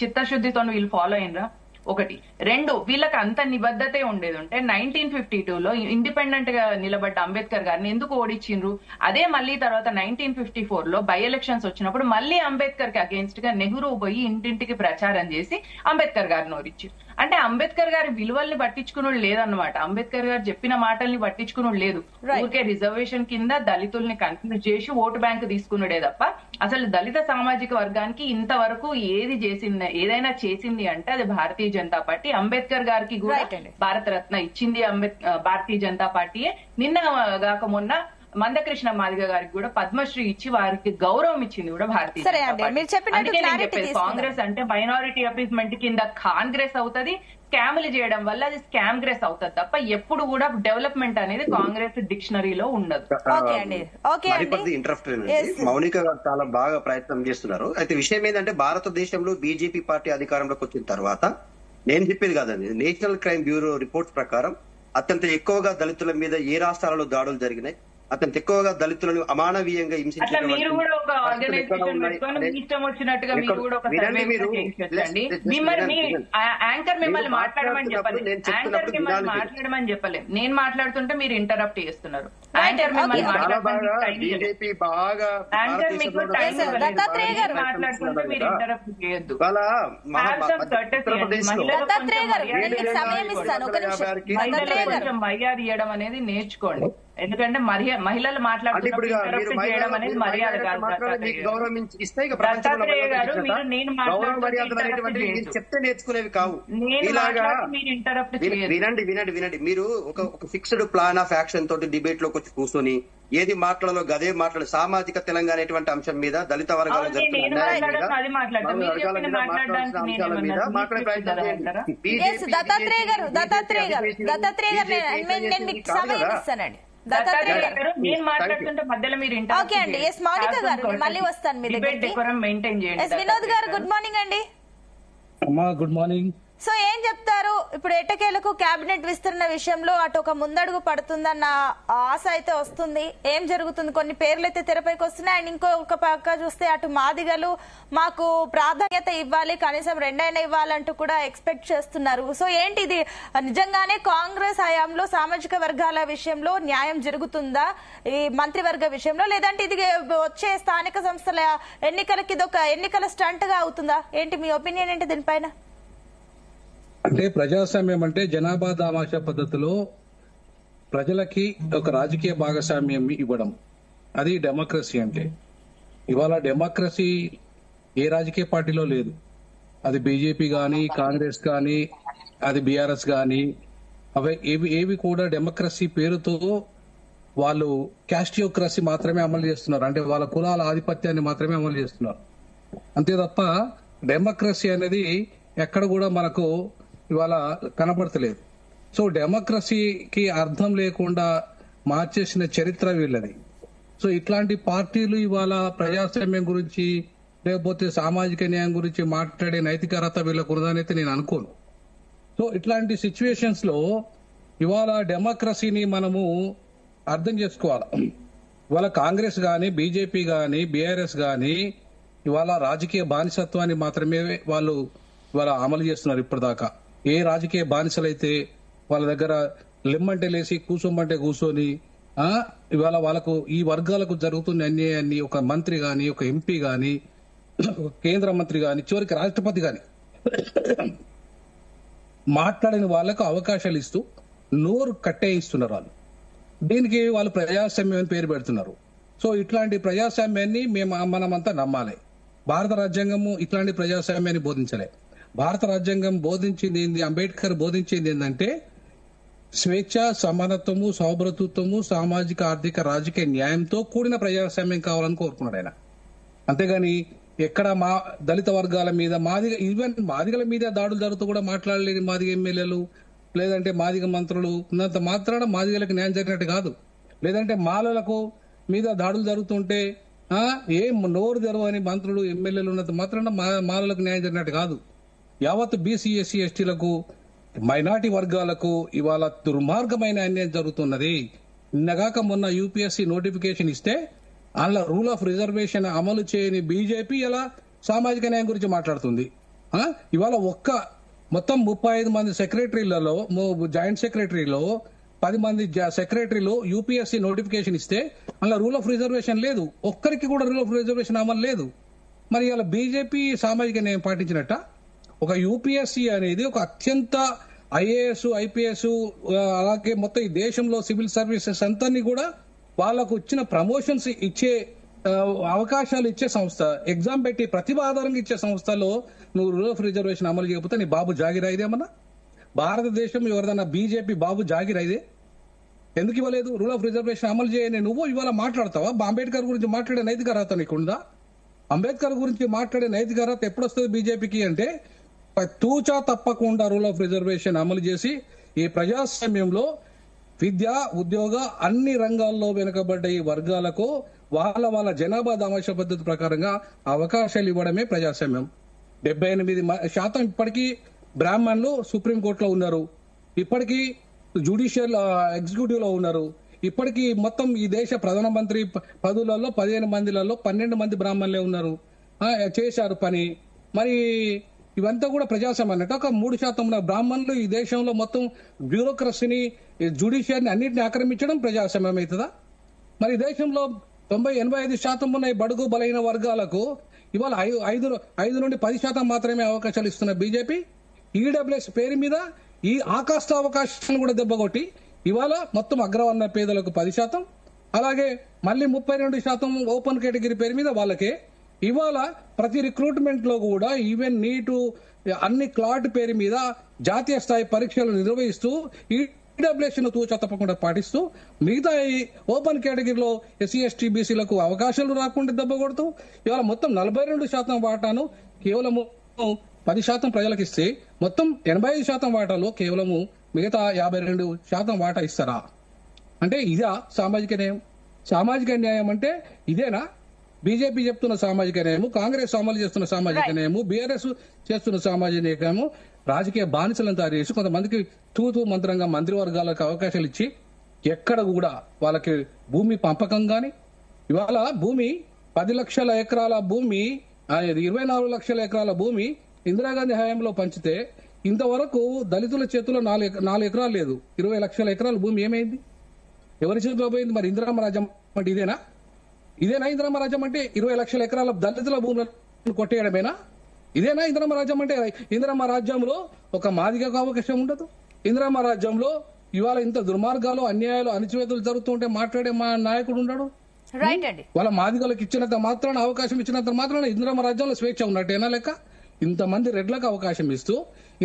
చిత్తశుద్ధితో వీళ్ళు ఫాలో అయినరా? ఒకటి. రెండు, వీళ్ళకి అంత నిబద్ధతే ఉండేది ఉంటే 1952లో ఇండిపెండెంట్ గా నిలబడ్డ అంబేద్కర్ గారిని ఎందుకు ఓడించిండ్రు? అదే మళ్ళీ తర్వాత 1954లో బై ఎలక్షన్స్ వచ్చినప్పుడు మళ్ళీ అంబేద్కర్ కి అగేన్స్ట్ గా నెహ్రూ పోయి ఇంటింటికి ప్రచారం చేసి అంబేద్కర్ గారిని ఓడించారు. అంటే అంబేద్కర్ గారి విలువల్ని పట్టించుకున్నాడు లేదన్నమాట. అంబేద్కర్ గారు చెప్పిన మాటల్ని పట్టించుకున్నాడు లేదు. ఊరికే రిజర్వేషన్ కింద దళితుల్ని కన్ఫ్యూజ్ చేసి ఓటు బ్యాంక్ తీసుకున్నాడే తప్ప అసలు దళిత సామాజిక వర్గానికి ఇంతవరకు ఏదైనా చేసింది అంటే అది భారతీయ జనతా పార్టీ. అంబేద్కర్ గారికి కూడా భారత రత్న ఇచ్చింది భారతీయ జనతా పార్టీయే. నిన్న కాక మొన్న మందకృష్ణ మాదిగ గారికి కూడా పద్మశ్రీ ఇచ్చి వారికి గౌరవం ఇచ్చింది కూడా భారతీయ జనతా పార్టీ. కాంగ్రెస్ అంటే మైనారిటీ అపీస్మెంట్ కింద కాంగ్రెస్ అవుతుంది, స్కామ్లు చేయడం వల్ల అది స్కామ్గ్రెస్ అవుతుంది తప్ప ఎప్పుడు కూడా డెవలప్మెంట్ అనేది కాంగ్రెస్ డిక్షనరీలో ఉండదు. మౌనిక గారు చాలా బాగా ప్రయత్నం చేస్తున్నారు. అయితే విషయం ఏంటంటే భారతదేశంలో బీజేపీ పార్టీ అధికారంలోకి వచ్చిన తర్వాత, నేను చెప్పేది కాదండి, నేషనల్ క్రైమ్ బ్యూరో రిపోర్ట్స్ ప్రకారం అత్యంత ఎక్కువగా దళితుల మీద ఏ రాష్ట్రాలలో దాడులు జరిగినాయి, అత్యంత ఎక్కువగా దళితులను అమానవీయంగా హింసించారు. నేను మాట్లాడుతుంటే మీరు ఇంటరప్ట్ చేస్తున్నారు. బీజేపీ బాగా మాట్లాడుతుంటే మీరు ఇంటరప్ట్ చేయొద్దు. మర్యాద ఇవ్వడం అనేది నేర్చుకోండి. ఎందుకంటే మహిళలు మాట్లాడుతున్నప్పుడు చేయడం అనేది మర్యాద కాదు. దత్తాత్రేయ గారు, నేను చెప్తే నేర్చుకునేవి కావు. మీరు ఇంటరప్ట్ వినండి. మీరు ఒక ఫిక్స్డ్ ప్లాన్ ఆఫ్ యాక్షన్ తోటి డిబేట్ లోకి వచ్చి కూర్చొని ఏది మాట్లాడాలో గదే మాట్లాడు. సామాజిక తెలంగాణ అనేటువంటి అంశం మీద, దళిత వర్గాల నేను మాట్లాడుతుంటే మధ్యలో మీరు మళ్ళీ వస్తాను మీ దగ్గర. మెయింటైన్ చేయండి. వినోద్ గారు గుడ్ మార్నింగ్ అండి. Good morning. సో ఏం చెప్తారు, ఇప్పుడు ఎట్టకేలకు కేబినెట్ విస్తరణ విషయంలో అటు ఒక ముందడుగు పడుతుందన్న ఆశ అయితే వస్తుంది. ఏం జరుగుతుంది? కొన్ని పేర్లు అయితే తెరపైకి వస్తున్నాయి. అండ్ ఇంకొక పక్క చూస్తే అటు మాదిగలు మాకు ప్రాధాన్యత ఇవ్వాలి, కనీసం 2 ఇవ్వాలంటూ కూడా ఎక్స్పెక్ట్ చేస్తున్నారు. సో ఏంటి ఇది, నిజంగానే కాంగ్రెస్ హయాంలో సామాజిక వర్గాల విషయంలో న్యాయం జరుగుతుందా ఈ మంత్రివర్గ విషయంలో, లేదంటే ఇది వచ్చే స్థానిక సంస్థల ఎన్నికలకి ఇది ఒక ఎన్నికల స్టంట్ గా అవుతుందా? ఏంటి మీ ఒపీనియన్ ఏంటి దీనిపైన? అంటే ప్రజాస్వామ్యం అంటే జనాభా దామాషా పద్ధతిలో ప్రజలకి ఒక రాజకీయ భాగస్వామ్యం ఇవ్వడం, అది డెమోక్రసీ. అంటే ఇవాళ డెమోక్రసీ ఏ రాజకీయ పార్టీలో లేదు. అది బీజేపీ కానీ, కాంగ్రెస్ కానీ, అది బీఆర్ఎస్ కానీ, ఏవి కూడా డెమోక్రసీ పేరుతో వాళ్ళు క్యాస్టియోక్రసీ మాత్రమే అమలు చేస్తున్నారు. అంటే వాళ్ళ కులాల ఆధిపత్యాన్ని మాత్రమే అమలు చేస్తున్నారు. అంతే తప్ప డెమోక్రసీ అనేది ఎక్కడ కూడా మనకు ఇవాళ కనపడతలేదు. సో డెమోక్రసీకి అర్థం లేకుండా మార్చేసిన చరిత్ర వీళ్ళది. సో ఇట్లాంటి పార్టీలు ఇవాళ ప్రజాస్వామ్యం గురించి లేకపోతే సామాజిక న్యాయం గురించి మాట్లాడే నైతిక అర్హత వీళ్ళకు ఉన్నదనైతే నేను అనుకోను. సో ఇట్లాంటి సిచ్యువేషన్స్ లో ఇవాళ డెమోక్రసీని మనము అర్థం చేసుకోవాలి. ఇవాళ కాంగ్రెస్ గాని, బీజేపీ గాని, బీఆర్ఎస్ గాని ఇవాళ రాజకీయ బానిసత్వాన్ని మాత్రమే వాళ్ళు ఇవాళ అమలు చేస్తున్నారు. ఇప్పటిదాకా ఏ రాజకీయ బానిసలైతే వాళ్ళ దగ్గర లెమ్మంటే లేసి కూర్చోమంటే కూర్చొని ఇవాళ వాళ్ళకు ఈ వర్గాలకు జరుగుతున్న అన్యాయాన్ని ఒక మంత్రి గాని, ఒక ఎంపీ గాని, కేంద్ర మంత్రి గాని, చివరికి రాష్ట్రపతి గాని మాట్లాడిన వాళ్లకు అవకాశాలు ఇస్తూ నోరు కట్టేయిస్తున్నారు వాళ్ళు. దీనికి వాళ్ళు ప్రజాస్వామ్యం అని పేరు పెడుతున్నారు. సో ఇట్లాంటి ప్రజాస్వామ్యాన్ని మనమంతా నమ్మాలి. భారత రాజ్యాంగము ఇట్లాంటి ప్రజాస్వామ్యాన్ని బోధించలే. భారత రాజ్యాంగం బోధించింది ఏంది, అంబేద్కర్ బోధించింది ఏంటంటే స్వేచ్ఛ, సమానత్వము, సౌభ్రతత్వము, సామాజిక, ఆర్థిక, రాజకీయ న్యాయంతో కూడిన ప్రజాస్వామ్యం కావాలని కోరుకున్నాడు ఆయన. అంతేగాని ఎక్కడ మా దళిత వర్గాల మీద ఈవెన్ మాదిగల మీద దాడులు జరుగుతూ కూడా మాట్లాడలేని మాదిగ ఎమ్మెల్యేలు లేదంటే మాదిగ మంత్రులు ఉన్నంత మాత్రాన మాదిగలకు న్యాయం జరిగినట్టు కాదు. లేదంటే మాలలకు మీద దాడులు జరుగుతుంటే ఏం నోరు తెరవని మంత్రులు ఎమ్మెల్యేలు ఉన్నంత మాత్రాన మాలలకు న్యాయం జరిగినట్టు కాదు. యావత్ బీసీ, ఎస్సీ, ఎస్టీలకు, మైనార్టీ వర్గాలకు ఇవాళ దుర్మార్గమైన అన్యాయం జరుగుతున్నది. నిన్నగాక మొన్న యూపీఎస్సీ నోటిఫికేషన్ ఇస్తే అందులో రూల్ ఆఫ్ రిజర్వేషన్ అమలు చేయని బీజేపీ ఇలా సామాజిక న్యాయం గురించి మాట్లాడుతుంది. ఇవాళ మొత్తం 35 మంది సెక్రటరీలలో, జాయింట్ సెక్రటరీలో 10 మంది సెక్రటరీలు యూపీఎస్సీ నోటిఫికేషన్ ఇస్తే అందులో రూల్ ఆఫ్ రిజర్వేషన్ లేదు. ఒక్కరికి కూడా రూల్ ఆఫ్ రిజర్వేషన్ అమలు లేదు. మరి ఇలా బీజేపీ సామాజిక న్యాయం పాటించినట్ట? ఒక యూపీఎస్సీ అనేది ఒక అత్యంత ఐఏఎస్, ఐపీఎస్, అలాగే మొత్తం ఈ దేశంలో సివిల్ సర్వీసెస్ అంతని కూడా వాళ్లకు ఇచ్చిన ప్రమోషన్స్ ఇచ్చే అవకాశాలు ఇచ్చే సంస్థ. ఎగ్జామ్ పెట్టి ప్రతిభ ఆధారంగా ఇచ్చే సంస్థలో నువ్వు రూల్ ఆఫ్ రిజర్వేషన్ అమలు చేయకపోతే నీ బాబు జాగిర్ అయిదేమన్నా? భారతదేశం ఎవరిదన్నా బీజేపీ బాబు జాగిర్ అయితే ఎందుకు ఇవ్వలేదు? రూల్ ఆఫ్ రిజర్వేషన్ అమలు చేయని నువ్వు ఇవాళ మాట్లాడతావా? అంబేద్కర్ గురించి మాట్లాడే నైతిక అర్హత నీకుందా? అంబేద్కర్ గురించి మాట్లాడే నైతిక అర్హత ఎప్పుడు వస్తుంది బీజేపీకి అంటే తూచా తప్పకుండా రూల్ ఆఫ్ రిజర్వేషన్ అమలు చేసి ఈ ప్రజాస్వామ్యంలో విద్య, ఉద్యోగ అన్ని రంగాల్లో వెనుకబడ్డ ఈ వర్గాలకు వాళ్ళ జనాభా దామాషా పద్ధతి ప్రకారంగా అవకాశాలు ఇవ్వడమే ప్రజాస్వామ్యం. 78% ఇప్పటికీ బ్రాహ్మణులు సుప్రీంకోర్టులో ఉన్నారు. ఇప్పటికీ జ్యుడిషియల్ ఎగ్జిక్యూటివ్ లో ఉన్నారు. ఇప్పటికీ మొత్తం ఈ దేశ ప్రధానమంత్రి పదవులలో 15 మందిలలో 12 మంది బ్రాహ్మణులే ఉన్నారు, చేశారు పని. మరి ఇవంతా కూడా ప్రజాస్వామ్యం అన్నట్టు. ఒక 3% ఉన్న బ్రాహ్మణులు ఈ దేశంలో మొత్తం బ్యూరోక్రసీని, జ్యుడిషియర్ని అన్నింటినీ ఆక్రమించడం ప్రజాస్వామ్యం అవుతుందా? మరి దేశంలో 85% ఉన్న ఈ బడుగు బలైన వర్గాలకు ఇవాళ 5 నుండి 10% మాత్రమే అవకాశాలు ఇస్తున్న బీజేపీ ఈడబ్ల్యూఎస్ పేరు మీద ఈ ఆకాశ అవకాశాలను కూడా దెబ్బకొట్టి ఇవాళ మొత్తం అగ్రవర్ణ పేదలకు 10%, అలాగే మళ్ళీ 32% ఓపెన్ కేటగిరీ పేరు మీద వాళ్ళకే. ఇవాళ ప్రతి రిక్రూట్మెంట్ లో కూడా ఈవెన్ నీటు అన్ని క్లాట్ పేరు మీద జాతీయ స్థాయి పరీక్షలు నిర్వహిస్తూ ఈడబ్ల్యూఎస్ ను తూచా తప్పకుండా పాటిస్తూ మిగతా ఈ ఓపెన్ కేటగిరీలో ఎస్సీ, ఎస్టీ, బీసీలకు అవకాశాలు రాకుండా దెబ్బ కొడుతూ ఇవాళ మొత్తం 42% వాటాను కేవలము 10% ప్రజలకు ఇస్తే మొత్తం 85% వాటాలో కేవలము మిగతా 52% వాటా ఇస్తారా? అంటే ఇదా సామాజిక న్యాయం? సామాజిక న్యాయం అంటే ఇదేనా? బీజేపీ చెప్తున్న సామాజిక న్యాయము, కాంగ్రెస్ అమలు చేస్తున్న సామాజిక న్యాయము, బీఆర్ఎస్ చేస్తున్న సామాజిక న్యాయము రాజకీయ బానిసలను తయారు చేసి కొంతమందికి తూతూ మంత్రంగా మంత్రివర్గాలకు అవకాశాలు ఇచ్చి ఎక్కడ కూడా వాళ్ళకి భూమి పంపకం గాని, ఇవాళ భూమి 10 లక్షల ఎకరాల భూమి, 24 లక్షల ఎకరాల భూమి ఇందిరాగాంధీ హయాంలో పంచితే ఇంతవరకు దళితుల చేతిలో 4 ఎకరాలు లేదు. 20 లక్షల ఎకరాల భూమి ఏమైంది? ఎవరి చేతిలో పోయింది? మరి ఇందిరామ రాజ్యం అంటే ఇదేనా ఇందిరామ రాజ్యం అంటే? 20 లక్షల ఎకరాల దళితుల భూములను కొట్టేయడమేనా? ఇదేనా ఇందిరామ రాజ్యం అంటే? ఇందిరామ రాజ్యంలో ఒక మాదిగకు అవకాశం ఉండదు. ఇందిరామ రాజ్యంలో ఇవాళ ఇంత దుర్మార్గాలు, అన్యాయాలు, అణచివేతలు జరుగుతుంటే మాట్లాడే మా నాయకుడు ఉన్నాడు. వాళ్ళ మాదిగలకు ఇచ్చినంత మాత్రాన, అవకాశం ఇచ్చినంత మాత్రాన ఇందిరామ రాజ్యంలో స్వేచ్ఛ ఉన్నట్టేనా లెక్క? ఇంతమంది రెడ్లకు అవకాశం ఇస్తూ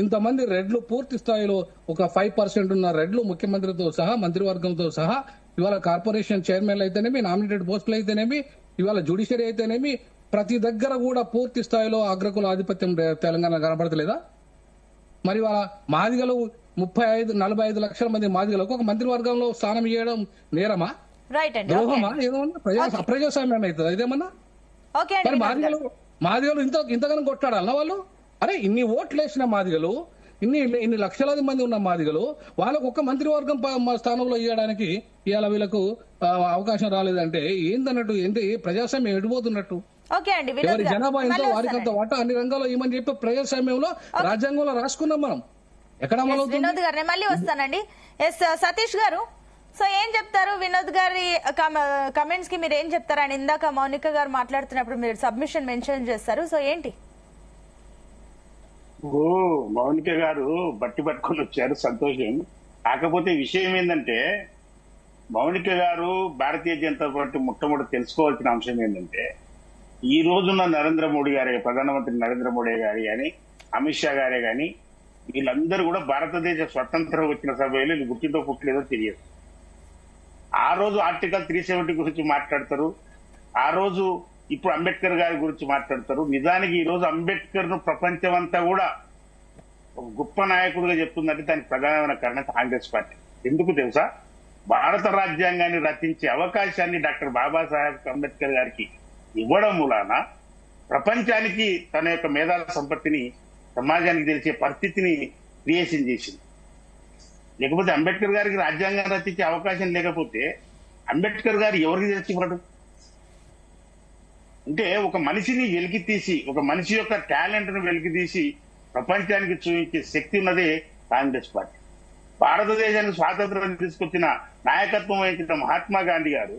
ఇంతమంది రెడ్లు పూర్తి స్థాయిలో ఒక 5% ఉన్న రెడ్లు ముఖ్యమంత్రితో సహా, మంత్రివర్గంతో సహా ఇవాళ కార్పొరేషన్ చైర్మన్లు అయితేనేమి, నామినేటెడ్ పోస్టులు అయితేనేమి, ఇవాళ జ్యుడిషియరీ అయితేనేమి, ప్రతి దగ్గర కూడా పూర్తి స్థాయిలో అగ్రకుల ఆధిపత్యం తెలంగాణ కనబడతలేదా? మరి వాళ్ళ మాదిగలు 45 లక్షల మంది మాదిగలకు ఒక మంత్రివర్గంలో స్థానం ఇవ్వడం నేరమా? ద్రోహమా? ఏదన్నా అప్రజాస్వామ్యం అవుతుందా ఇదేమన్నా? మరి మాదిగలు ఇంతగానో కొట్లాడాలన్నా వాళ్ళు? అరే ఇన్ని ఓట్లు వేసిన మాదిగలు ఇన్ని లక్షలాది మంది ఉన్న మాదిగలు వాళ్ళకు ఒక్క మంత్రివర్గం మా స్థానంలో ఇవ్వడానికి ఇవాళ వీళ్ళకు అవకాశం రాలేదంటే ఏందన్నట్టు, ఏంటి ప్రజాస్వామ్యం ఎడిపోతున్నట్టు? ఓకే అండి, ఎవరి జనాభా ఎంతో వారికంత వాటా అన్ని రంగాల్లో ఇవ్వమని చెప్పి ప్రజాస్వామ్యంలో రాజ్యాంగంలో రాసుకున్నాం మనం. ఎక్కడ వినోద్ గారు నేను మళ్ళీ వస్తానండి. ఎస్ సతీష్ గారు, సో ఏం చెప్తారు వినోద్ గారి కమెంట్స్ కి? మీరు ఏం చెప్తారు? ఆయన ఇందాక మౌనిక గారు మాట్లాడుతున్నప్పుడు మీరు సబ్మిషన్ మెన్షన్ చేస్తారు, సో ఏంటి? మౌనిక గారు బట్టి పట్టుకొని వచ్చారు, సంతోషం. కాకపోతే విషయం ఏంటంటే మౌనిక గారు భారతీయ జనతా పార్టీ మొట్టమొదటి తెలుసుకోవాల్సిన అంశం ఏంటంటే, ఈ రోజున్న నరేంద్ర మోడీ గారే, ప్రధానమంత్రి నరేంద్ర మోడీ గారి కానీ అమిత్ షా గారే కానీ వీళ్ళందరూ కూడా భారతదేశ స్వతంత్రం వచ్చిన సభలో ఇది పుట్టిందో పుట్టలేదో తెలియదు. ఆ రోజు ఆర్టికల్ 370 గురించి మాట్లాడతారు, ఆ రోజు ఇప్పుడు అంబేద్కర్ గారి గురించి మాట్లాడతారు. నిజానికి ఈ రోజు అంబేద్కర్ ను ప్రపంచం అంతా కూడా ఒక గొప్ప నాయకుడిగా చెప్తుందంటే దానికి ప్రధానమైన కారణం కాంగ్రెస్ పార్టీ. ఎందుకు తెలుసా? భారత రాజ్యాంగాన్ని రచించే అవకాశాన్ని డాక్టర్ బాబాసాహెబ్ అంబేద్కర్ గారికి ఇవ్వడం మూలాన ప్రపంచానికి తన యొక్క మేధా సంపత్తిని సమాజానికి తెలిసే పరిస్థితిని క్రియేషన్ చేసింది. లేకపోతే అంబేద్కర్ గారికి రాజ్యాంగం రచించే అవకాశం లేకపోతే అంబేద్కర్ గారు ఎవరికి తెచ్చివ్వడు? అంటే ఒక మనిషిని వెలికి తీసి, ఒక మనిషి యొక్క టాలెంట్ ను వెలికి తీసి ప్రపంచానికి చూపించే శక్తి ఉన్నదే కాంగ్రెస్ పార్టీ. భారతదేశానికి స్వాతంత్రం తీసుకొచ్చిన నాయకత్వం వహించిన మహాత్మా గాంధీ గారు,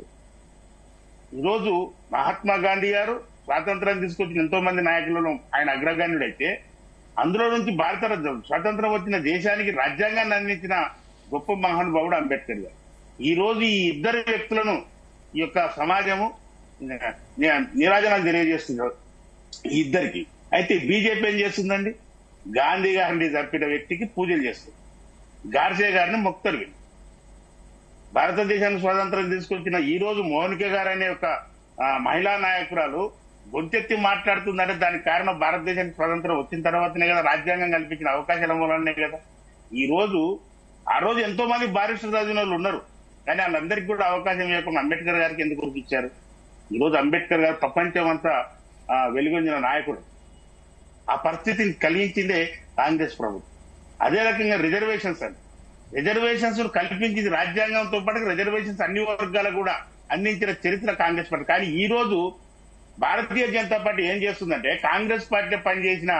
ఈరోజు మహాత్మా గాంధీ గారు స్వాతంత్రం తీసుకొచ్చిన ఎంతో మంది నాయకులను ఆయన అగ్రగణ్యుడైతే, అందులో నుంచి భారత స్వాతంత్రం వచ్చిన దేశానికి రాజ్యాంగాన్ని అందించిన గొప్ప మహానుభావుడు అంబేద్కర్ గారు. ఈ రోజు ఈ ఇద్దరు వ్యక్తులను ఈ యొక్క సమాజము నిరాజనాలు తెలియజేస్తున్నారు ఈ ఇద్దరికి. అయితే బీజేపీ ఏం చేస్తుందండి? గాంధీ గారిని చంపిన వ్యక్తికి పూజలు చేస్తుంది, గాడ్సే గారిని మొక్కుతారు. భారతదేశానికి స్వాతంత్రం తీసుకొచ్చిన ఈ రోజు మౌనిక గారు అనే ఒక మహిళా నాయకురాలు గొంతెత్తి మాట్లాడుతుందంటే దానికి కారణం భారతదేశానికి స్వాతంత్రం వచ్చిన తర్వాతనే కదా, రాజ్యాంగం కల్పించిన అవకాశాల మూలనే కదా. ఆ రోజు ఎంతో మంది బారిస్టర్ చదివిన వాళ్ళు ఉన్నారు, కానీ వాళ్ళందరికీ కూడా అవకాశం ఇవ్వకుండా అంబేద్కర్ గారికి ఎందుకు ఇచ్చారు? ఈ రోజు అంబేద్కర్ గారు ప్రపంచం అంతా వెలుగొందిన నాయకుడు. ఆ పరిస్థితిని కలిగించిందే కాంగ్రెస్ ప్రభుత్వం. అదే రకంగా రిజర్వేషన్స్ కల్పించింది రాజ్యాంగంతో పాటు రిజర్వేషన్స్ అన్ని వర్గాలకు కూడా అందించిన చరిత్ర కాంగ్రెస్ పార్టీ. కానీ ఈ రోజు భారతీయ జనతా పార్టీ ఏం చేస్తుందంటే, కాంగ్రెస్ పార్టీ పనిచేసిన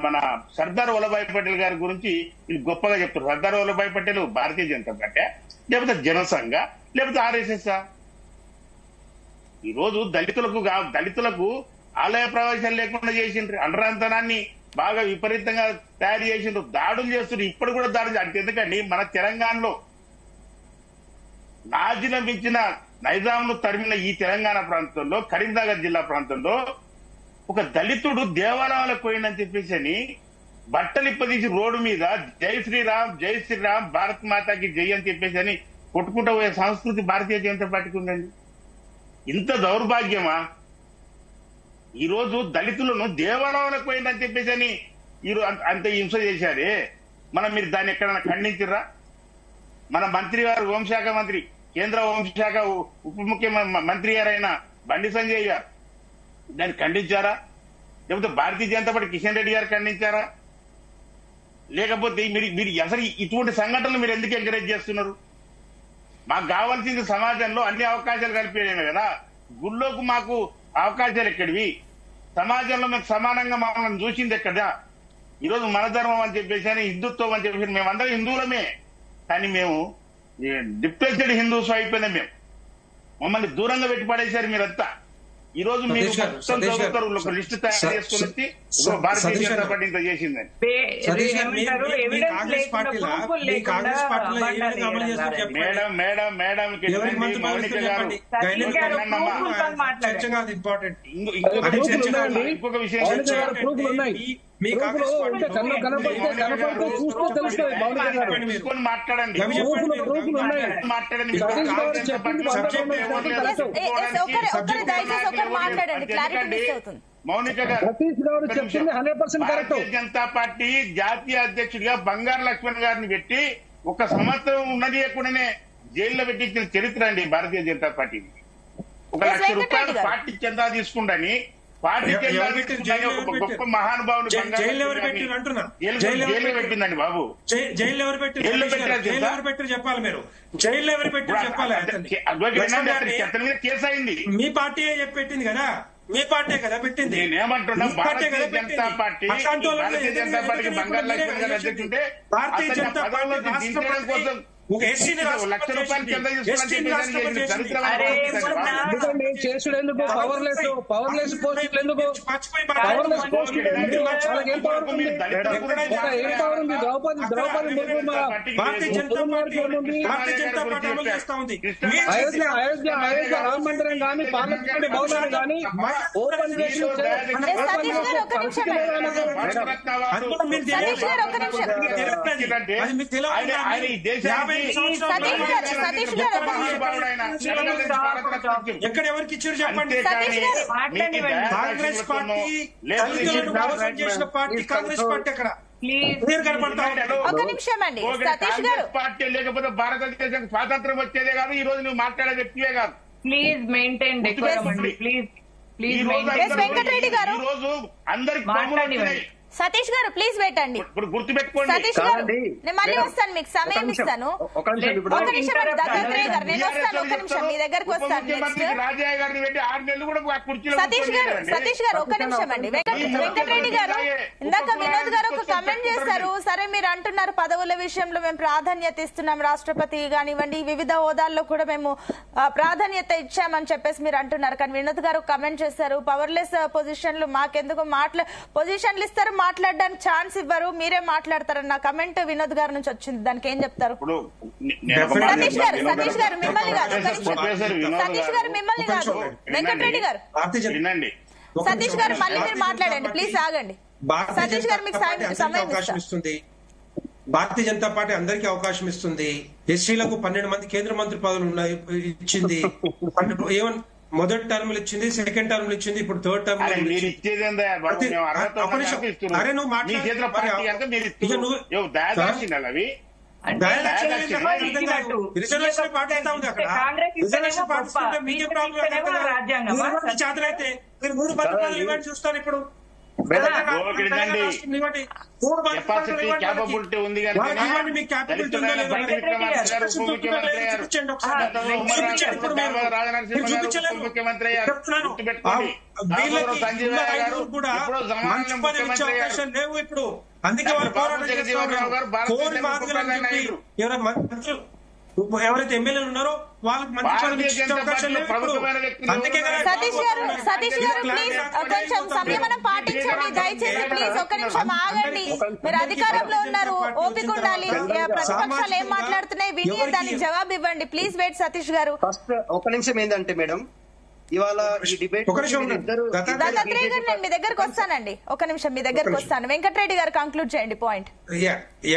మన సర్దార్ వల్లభాయ్ పటేల్ గారి గురించి వీళ్ళు గొప్పగా చెప్తారు. సర్దార్ వల్లభాయ్ పటేల్ భారతీయ జనతా పార్టీ, లేకపోతే జనసంఘ, లేకపోతే ఆర్ఎస్ఎస్. ఈ రోజు దళితులకు ఆలయ ప్రవేశాలు లేకుండా చేసిండ్రు, అండరాంతనాన్ని బాగా విపరీతంగా తయారు చేసిండ్రు, దాడులు చేస్తుండ్రు. ఇప్పుడు కూడా దాడులు. అంటే ఎందుకండి, మన తెలంగాణలో నాజీలం ఇచ్చిన నైజాంను తరిమిన ఈ తెలంగాణ ప్రాంతంలో, కరీంనగర్ జిల్లా ప్రాంతంలో ఒక దళితుడు దేవాలయాలకు పోయిందని చెప్పేసి బట్టలు ఇప్పదీసి రోడ్డు మీద జై శ్రీరామ్ భారత్ మాతాకి జై అని చెప్పేసి అని కొట్టుకుంటూ పోయే సంస్కృతి భారతీయ జనతా పార్టీకి ఉందండి. ఇంత దౌర్భాగ్యమా? ఈ రోజు దళితులను దేవాలయాలకు పోయిందని చెప్పేసి అని అంత హింస చేశారే, మీరు దాన్ని ఎక్కడైనా ఖండించరా? మన మంత్రి గారు, హోంశాఖ మంత్రి, కేంద్ర హోంశాఖ ఉప ముఖ్యమంత్రి గారైన బండి సంజయ్ గారు దాన్ని ఖండించారా? లేకపోతే భారతీయ జనతా పార్టీ కిషన్ రెడ్డి గారు ఖండించారా? లేకపోతే మీరు అసలు ఇటువంటి సంఘటనలు మీరు ఎందుకు ఎంకరేజ్ చేస్తున్నారు? మాకు కావాల్సింది సమాజంలో అన్ని అవకాశాలు కల్పించడమే కదా. గుళ్ళోకి మాకు అవకాశాలు ఎక్కడివి? సమాజంలో మేము సమానంగా మమ్మల్ని చూసింది ఎక్కడా? ఈరోజు మన ధర్మం అని చెప్పేసి అని, హిందుత్వం అని చెప్పేసి, మేమందరం హిందువులమే, కానీ మేము డిప్రెస్డ్ హిందూస్ అయిపోయినా మమ్మల్ని దూరంగా పెట్టి పడేశారు మీరంతా. ఈ రోజు మీరు మొత్తం చదువుతారు, ఒక లిస్టు తయారు చేసుకుని వచ్చి భారతీయ జనతా పార్టీ ఇంత చేసిందని. మేడం మౌనిక గారు ఇంకొక విషయం మాట్లాడండి. మౌనిక గారు, భారతీయ జనతా పార్టీ జాతీయ అధ్యక్షుడిగా బంగారు లక్ష్మణ్ గారిని పెట్టి 1 సంవత్సరం ఉన్నదియకుండానే జైల్లో పెట్టించిన చరిత్ర అండి భారతీయ జనతా పార్టీ. 1 లక్ష రూపాయలు పార్టీ చందా తీసుకుంటని పార్టీకి ఎవరు పెట్టారు? జైలు ఎవరు గొప్ప పెట్టారు? మహానుభావుని జైలు ఎవరు పెట్టారు అంటున్నా? జైలు పెట్టిందండి బాబు. జైలు ఎవరు పెట్టారు? జైలు జైలు ఎవరు పెట్టారు చెప్పాలి మీరు. జైలు ఎవరు పెట్టారు చెప్పాలి. మీద కేసు అయింది. మీ పార్టీ పెట్టింది కదా, మీ పార్టీ కదా పెట్టింది. నేనేమంటున్నా, భారతీయ జనతా పార్టీ భారతీయ జనతా పార్టీకి బంగారు లక్ష్మణ్ గారు అధ్యక్షుంటే భారతీయ జనతా పార్టీ కోసం లక్ష రూపాయలు కింద చేసుడు ఎందుకు? పవర్లెస్ పోస్టులు ఎందుకు? పవర్లెస్ పోస్టులు వాళ్ళకి ఏం పవర్ ఉంది? ఏం పవర్ ఉంది? ద్రౌపది ముర్ము అయోధ్య రామ మందిరం కానీ పార్లమెంట్ భవనాలు కానీ ఓపెన్ చేసి ఎక్కడ ఎవరికి ఇచ్చారు చెప్పండి. కాంగ్రెస్ పార్టీ మోసం చేసిన పార్టీ కాంగ్రెస్ పార్టీ అక్కడ ఒక నిమిషం అండి సతీష్ గారు. పార్టీ లేకపోతే భారతదేశం స్వాతంత్రం వచ్చేదే కాదు, ఈ రోజు నువ్వు మాట్లాడే వ్యక్తివే కాదు. ప్లీజ్ మెయింటైన్ డెకోరం అండి. ప్లీజ్ వెంకటరెడ్డి గారు, ఈ రోజు అందరికి సతీష్ గారు ప్లీజ్ వెయిట్ అండి. గుర్తుపెట్టుకోండి సతీష్ గారు, నేను మళ్ళీ వస్తాను, మీకు సమయం ఇస్తాను. ఒక నిమిషం అండి దత్తాత్రేయ గారు, నేను వస్తాను, ఒక నిమిషం మీ దగ్గరకు వస్తాను. రాజయ్య గారిని పెట్టి 6 నెలలు కూడా కుర్చీలో సతీష్ గారు ఒక నిమిషం అండి. వెంకటరెడ్డి గారు, ఇందాక వినోద్ గారు ఒక కమెంట్ చేశారు. సరే మీరు అంటున్నారు పదవుల విషయంలో మేము ప్రాధాన్యత ఇస్తున్నాం, రాష్ట్రపతి కానివ్వండి వివిధ హోదాల్లో కూడా మేము ప్రాధాన్యత ఇచ్చామని చెప్పేసి మీరు అంటున్నారు. కానీ వినోద్ గారు కమెంట్ చేశారు, పవర్లెస్ పొజిషన్లు మాకెందుకు పొజిషన్లు ఇస్తారు, మాట్లాడడానికి ఛాన్స్ ఇవ్వరు, మీరే మాట్లాడతారన్న కమెంట్ వినోద్ గారి నుంచి వచ్చింది. దానికి ఏం చెప్తారు? సతీష్ గారు మిమ్మల్ని కాదు, సతీష్ గారు మిమ్మల్ని కాదు, వెంకటరెడ్డి గారు. సతీష్ గారు మళ్ళీ మీరు మాట్లాడండి, ప్లీజ్ ఆగండి. సతీష్ గారు మీకు సమయం ఇస్తుంది. భారతీయ జనతా పార్టీ అందరికీ అవకాశం ఇస్తుంది. ఎస్సీలకు 12 మంది కేంద్ర మంత్రి పదవులు ఉన్నాయి ఇచ్చింది. మొదటి టర్మ్ ఇచ్చింది, సెకండ్ టర్మ్ ఇచ్చింది, ఇప్పుడు థర్డ్ టర్మ్. అరే నువ్వు రిజర్వేషన్ పాటిస్తా ఉంది అక్కడ. రిజర్వేషన్ పాటిస్తుంటే మీకే ప్రాబ్లం చేతనైతే మీరు 3 పథకాలు ఇవ్వండి చూస్తాను. ఇప్పుడు కెపాసిటీ క్యాపబిలిటీ ఉంది ముఖ్యమంత్రి లేవు ఇప్పుడు. అందుకే వాళ్ళు పోరాటం ఎవరైతే ఎమ్మెల్యేలు ఉన్నారో వాళ్ళకి మంచి అవకాశం లేవు. అందుకే సతీష్ గారు ప్లీజ్ కొంచెం సంయమనం పాటించండి దయచేసి. ప్లీజ్ ఒక్క నిమిషం ఆగండి. మీరు అధికారంలో ఉన్నారు, ఓపిక ఉండాలి. ప్రతిపక్షాలు ఏం మాట్లాడుతున్నాయి విని దానికి జవాబు ఇవ్వండి. ప్లీజ్ వెయిట్ సతీష్ గారు. ఫస్ట్ ఒక నిమిషం ఏంటంటే మేడం, ఇవాళ ఈ డిబేట్ దత్తాత్రేయ గారు నేను మీ దగ్గరకు వస్తానండి, ఒక నిమిషం మీ దగ్గరకు వస్తాను. వెంకటరెడ్డి గారు కంక్లూడ్ చేయండి పాయింట్.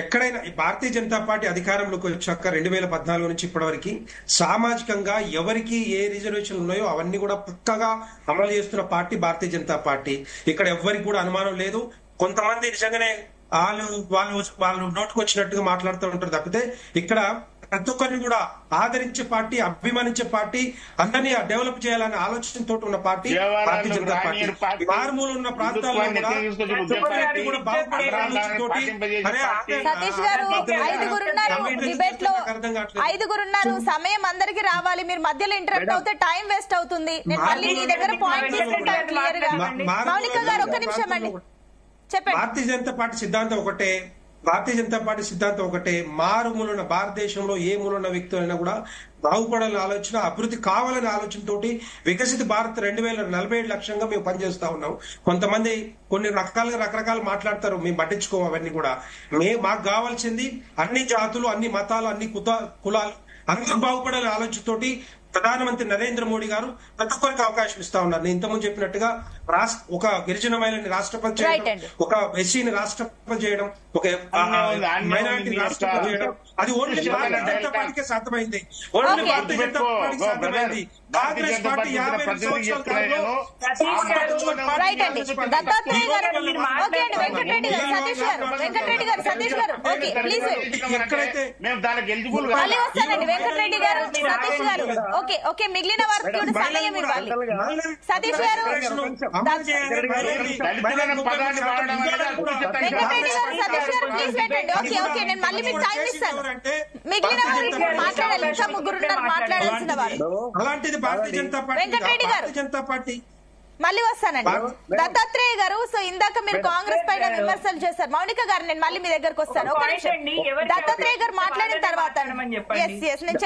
ఎక్కడైనా భారతీయ జనతా పార్టీ అధికారంలోకి వచ్చాక 2014 నుంచి ఇప్పటి వరకు సామాజికంగా ఎవరికి ఏ రిజర్వేషన్లు ఉన్నాయో అవన్నీ కూడా పక్కగా అమలు చేస్తున్న పార్టీ భారతీయ జనతా పార్టీ. ఇక్కడ ఎవరికి కూడా అనుమానం లేదు. కొంతమంది నిజంగానే వాళ్ళు నోటుకు వచ్చినట్టుగా మాట్లాడుతూ ఉంటారు తప్పితే ఇక్కడ ప్రతి ఒక్కరిని కూడా ఆదరించే పార్టీ, అభిమానించే పార్టీ, అందరినీ డెవలప్ చేయాలనే ఆలోచనతో ఉన్న పార్టీ భారతీయ జనతా పార్టీ. మారుమూల ఉన్న ప్రాంతాల్లో సతీష్ గారు ఐదుగురున్నారు, సమయం అందరికి రావాలి. మీరు మధ్యలో ఇంటరప్ట్ అవుతే టైం వేస్ట్ అవుతుంది. నేను మళ్ళీ మీ దగ్గర పాయింట్ తీసుకుంటాను క్లియర్ గా. మౌనిక గారు ఒక్క నిమిషం అండి చెప్పండి. భారతీయ జనతా పార్టీ సిద్ధాంతం ఒకటే, భారతీయ జనతా పార్టీ సిద్ధాంతం ఒకటే. మారుమూలన్న భారతదేశంలో ఏ మూలన్న వ్యక్తులైనా కూడా బాగుపడాలని ఆలోచన, అభివృద్ధి కావాలనే ఆలోచనతోటి వికసిత భారత్ 2047 లక్ష్యంగా మేము పనిచేస్తా ఉన్నాం. కొంతమంది కొన్ని రకరకాలు మాట్లాడతారు, మేము పట్టించుకోము అవన్నీ కూడా. మాకు కావాల్సింది అన్ని జాతులు, అన్ని మతాలు, అన్ని కులాలు అందరూ బాగుపడాలనే ఆలోచనతోటి ప్రధానమంత్రి నరేంద్ర మోడీ గారు ప్రతి ఒక్కరికి అవకాశం ఇస్తా ఉన్నారు. నేను ఇంతకుముందు చెప్పినట్టుగా ఒక గిరిజన మహిళని రాష్ట్రపతి చేయడం, ఒక ఎస్సీని రాష్ట్రపతి చేయడం, ఒక మైనారిటీని రాష్ట్రపతి చేయడం, అది ఓన్లీ భారతీయ జనతా పార్టీకే సాధ్యమైంది. ఓన్లీ భారతీయ జనతా పార్టీకి సాధ్యమైంది. కాంగ్రెస్ పార్టీ 52 సంవత్సరాల కాలంలో మేము దానికి ఎలిజిబుల్ వెంకటరెడ్డి గారు, సతీష్ గారు ఓకే ఓకే మిగిలిన వారికి కూడా సమయం ఇవ్వాలి. సతీష్ గారు, వెంకటరెడ్డి గారు, సతీష్ గారు ప్లీజ్ పెట్టండి. ఓకే ఓకే నేను మళ్ళీ మీకు టైం ఇస్తాను. మిగిలిన వారికి మాట్లాడాలి, ఇంకా ముగ్గురు మాట్లాడాల్సిన వారు. అలాంటిది భారతీయ జనతా పార్టీ, వెంకటరెడ్డి గారు జనతా పార్టీ మళ్ళీ వస్తానండి. దత్తాత్రేయ గారు, సో ఇందాక మీరు కాంగ్రెస్ పైన విమర్శలు చేశారు. మౌనిక గారు నేను మళ్ళీ మీ దగ్గరకు వస్తాను. ఒక నిమిషం దత్తాత్రేయ గారు మాట్లాడిన తర్వాత నేను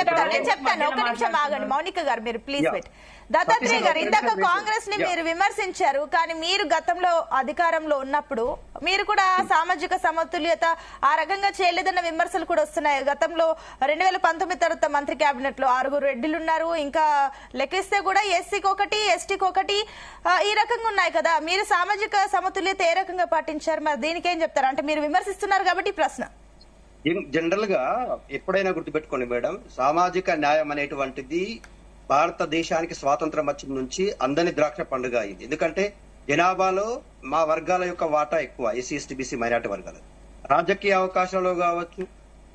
చెప్తాను. ఒక నిమిషం ఆగండి మౌనిక గారు, మీరు ప్లీజ్ వెయిట్. దత్తాత్రేయ గారు, ఇందాక కాంగ్రెస్ ని మీరు విమర్శించారు, కానీ మీరు గతంలో అధికారంలో ఉన్నప్పుడు మీరు కూడా సామాజిక సమతుల్యత ఆ రకంగా చేయలేదన్న విమర్శలు కూడా వస్తున్నాయి. గతంలో 2019 తర్వాత మంత్రి కేబినెట్ లో 6 రెడ్డిలు ఉన్నారు, ఇంకా లెక్కిస్తే కూడా ఎస్సీకి ఒకటి ఎస్టీకి ఒకటి ఈ రకంగా ఉన్నాయి కదా. మీరు సామాజిక సమతుల్యత ఏ రకంగా పాటించారు, మరి దీనికి ఏం చెప్తారు? అంటే మీరు విమర్శిస్తున్నారు కాబట్టి ప్రశ్న. జనరల్ గా ఎప్పుడైనా గుర్తుపెట్టుకోండి మేడం, సామాజిక న్యాయం అనేటువంటిది భారతదేశానికి స్వాతంత్రం వచ్చిన నుంచి అందని ద్రాక్ష పండుగ అయింది. ఎందుకంటే జనాభాలో మా వర్గాల యొక్క వాటా ఎక్కువ, ఎస్సీ ఎస్టీ బీసీ మైనార్టీ వర్గాలు. రాజకీయ అవకాశాల్లో కావచ్చు,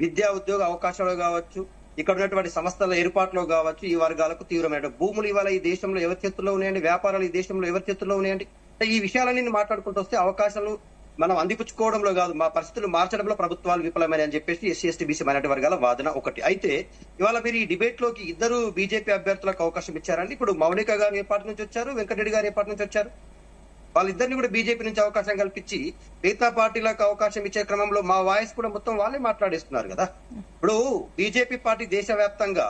విద్యా ఉద్యోగ అవకాశాల్లో కావచ్చు, ఇక్కడ ఉన్నటువంటి సంస్థల ఏర్పాట్లో కావచ్చు, ఈ వర్గాలకు తీవ్రమైన భూములు ఇవాళ ఈ దేశంలో ఎవరి చేతుల్లో ఉన్నాయండి, వ్యాపారాలు ఈ దేశంలో ఎవరి చేతుల్లో ఉన్నాయండి. ఈ విషయాలన్నీ మాట్లాడుకుంటూ వస్తే అవకాశాలు మనం అందిపుచ్చుకోవడంలో కాదు, మా పరిస్థితులు మార్చడంలో ప్రభుత్వాలు విఫలమని అని చెప్పేసి ఎస్సీ ఎస్టీ బీసీ మైనార్టీ వర్గాల వాదన ఒకటి. అయితే ఇవాళ మీరు ఈ డిబేట్ లోకి ఇద్దరు బీజేపీ అభ్యర్థులకు అవకాశం ఇచ్చారండి. ఇప్పుడు మౌనిక గారు ఏ పార్టీ నుంచి వచ్చారు, వెంకటరెడ్డి గారు ఏ పార్టీ నుంచి వచ్చారు? వాళ్ళిద్దరిని కూడా బీజేపీ నుంచి అవకాశం కల్పించి మిగతా పార్టీలకు అవకాశం ఇచ్చే క్రమంలో మా వాయిస్ కూడా మొత్తం వాళ్ళే మాట్లాడేస్తున్నారు కదా. ఇప్పుడు బీజేపీ పార్టీ దేశవ్యాప్తంగా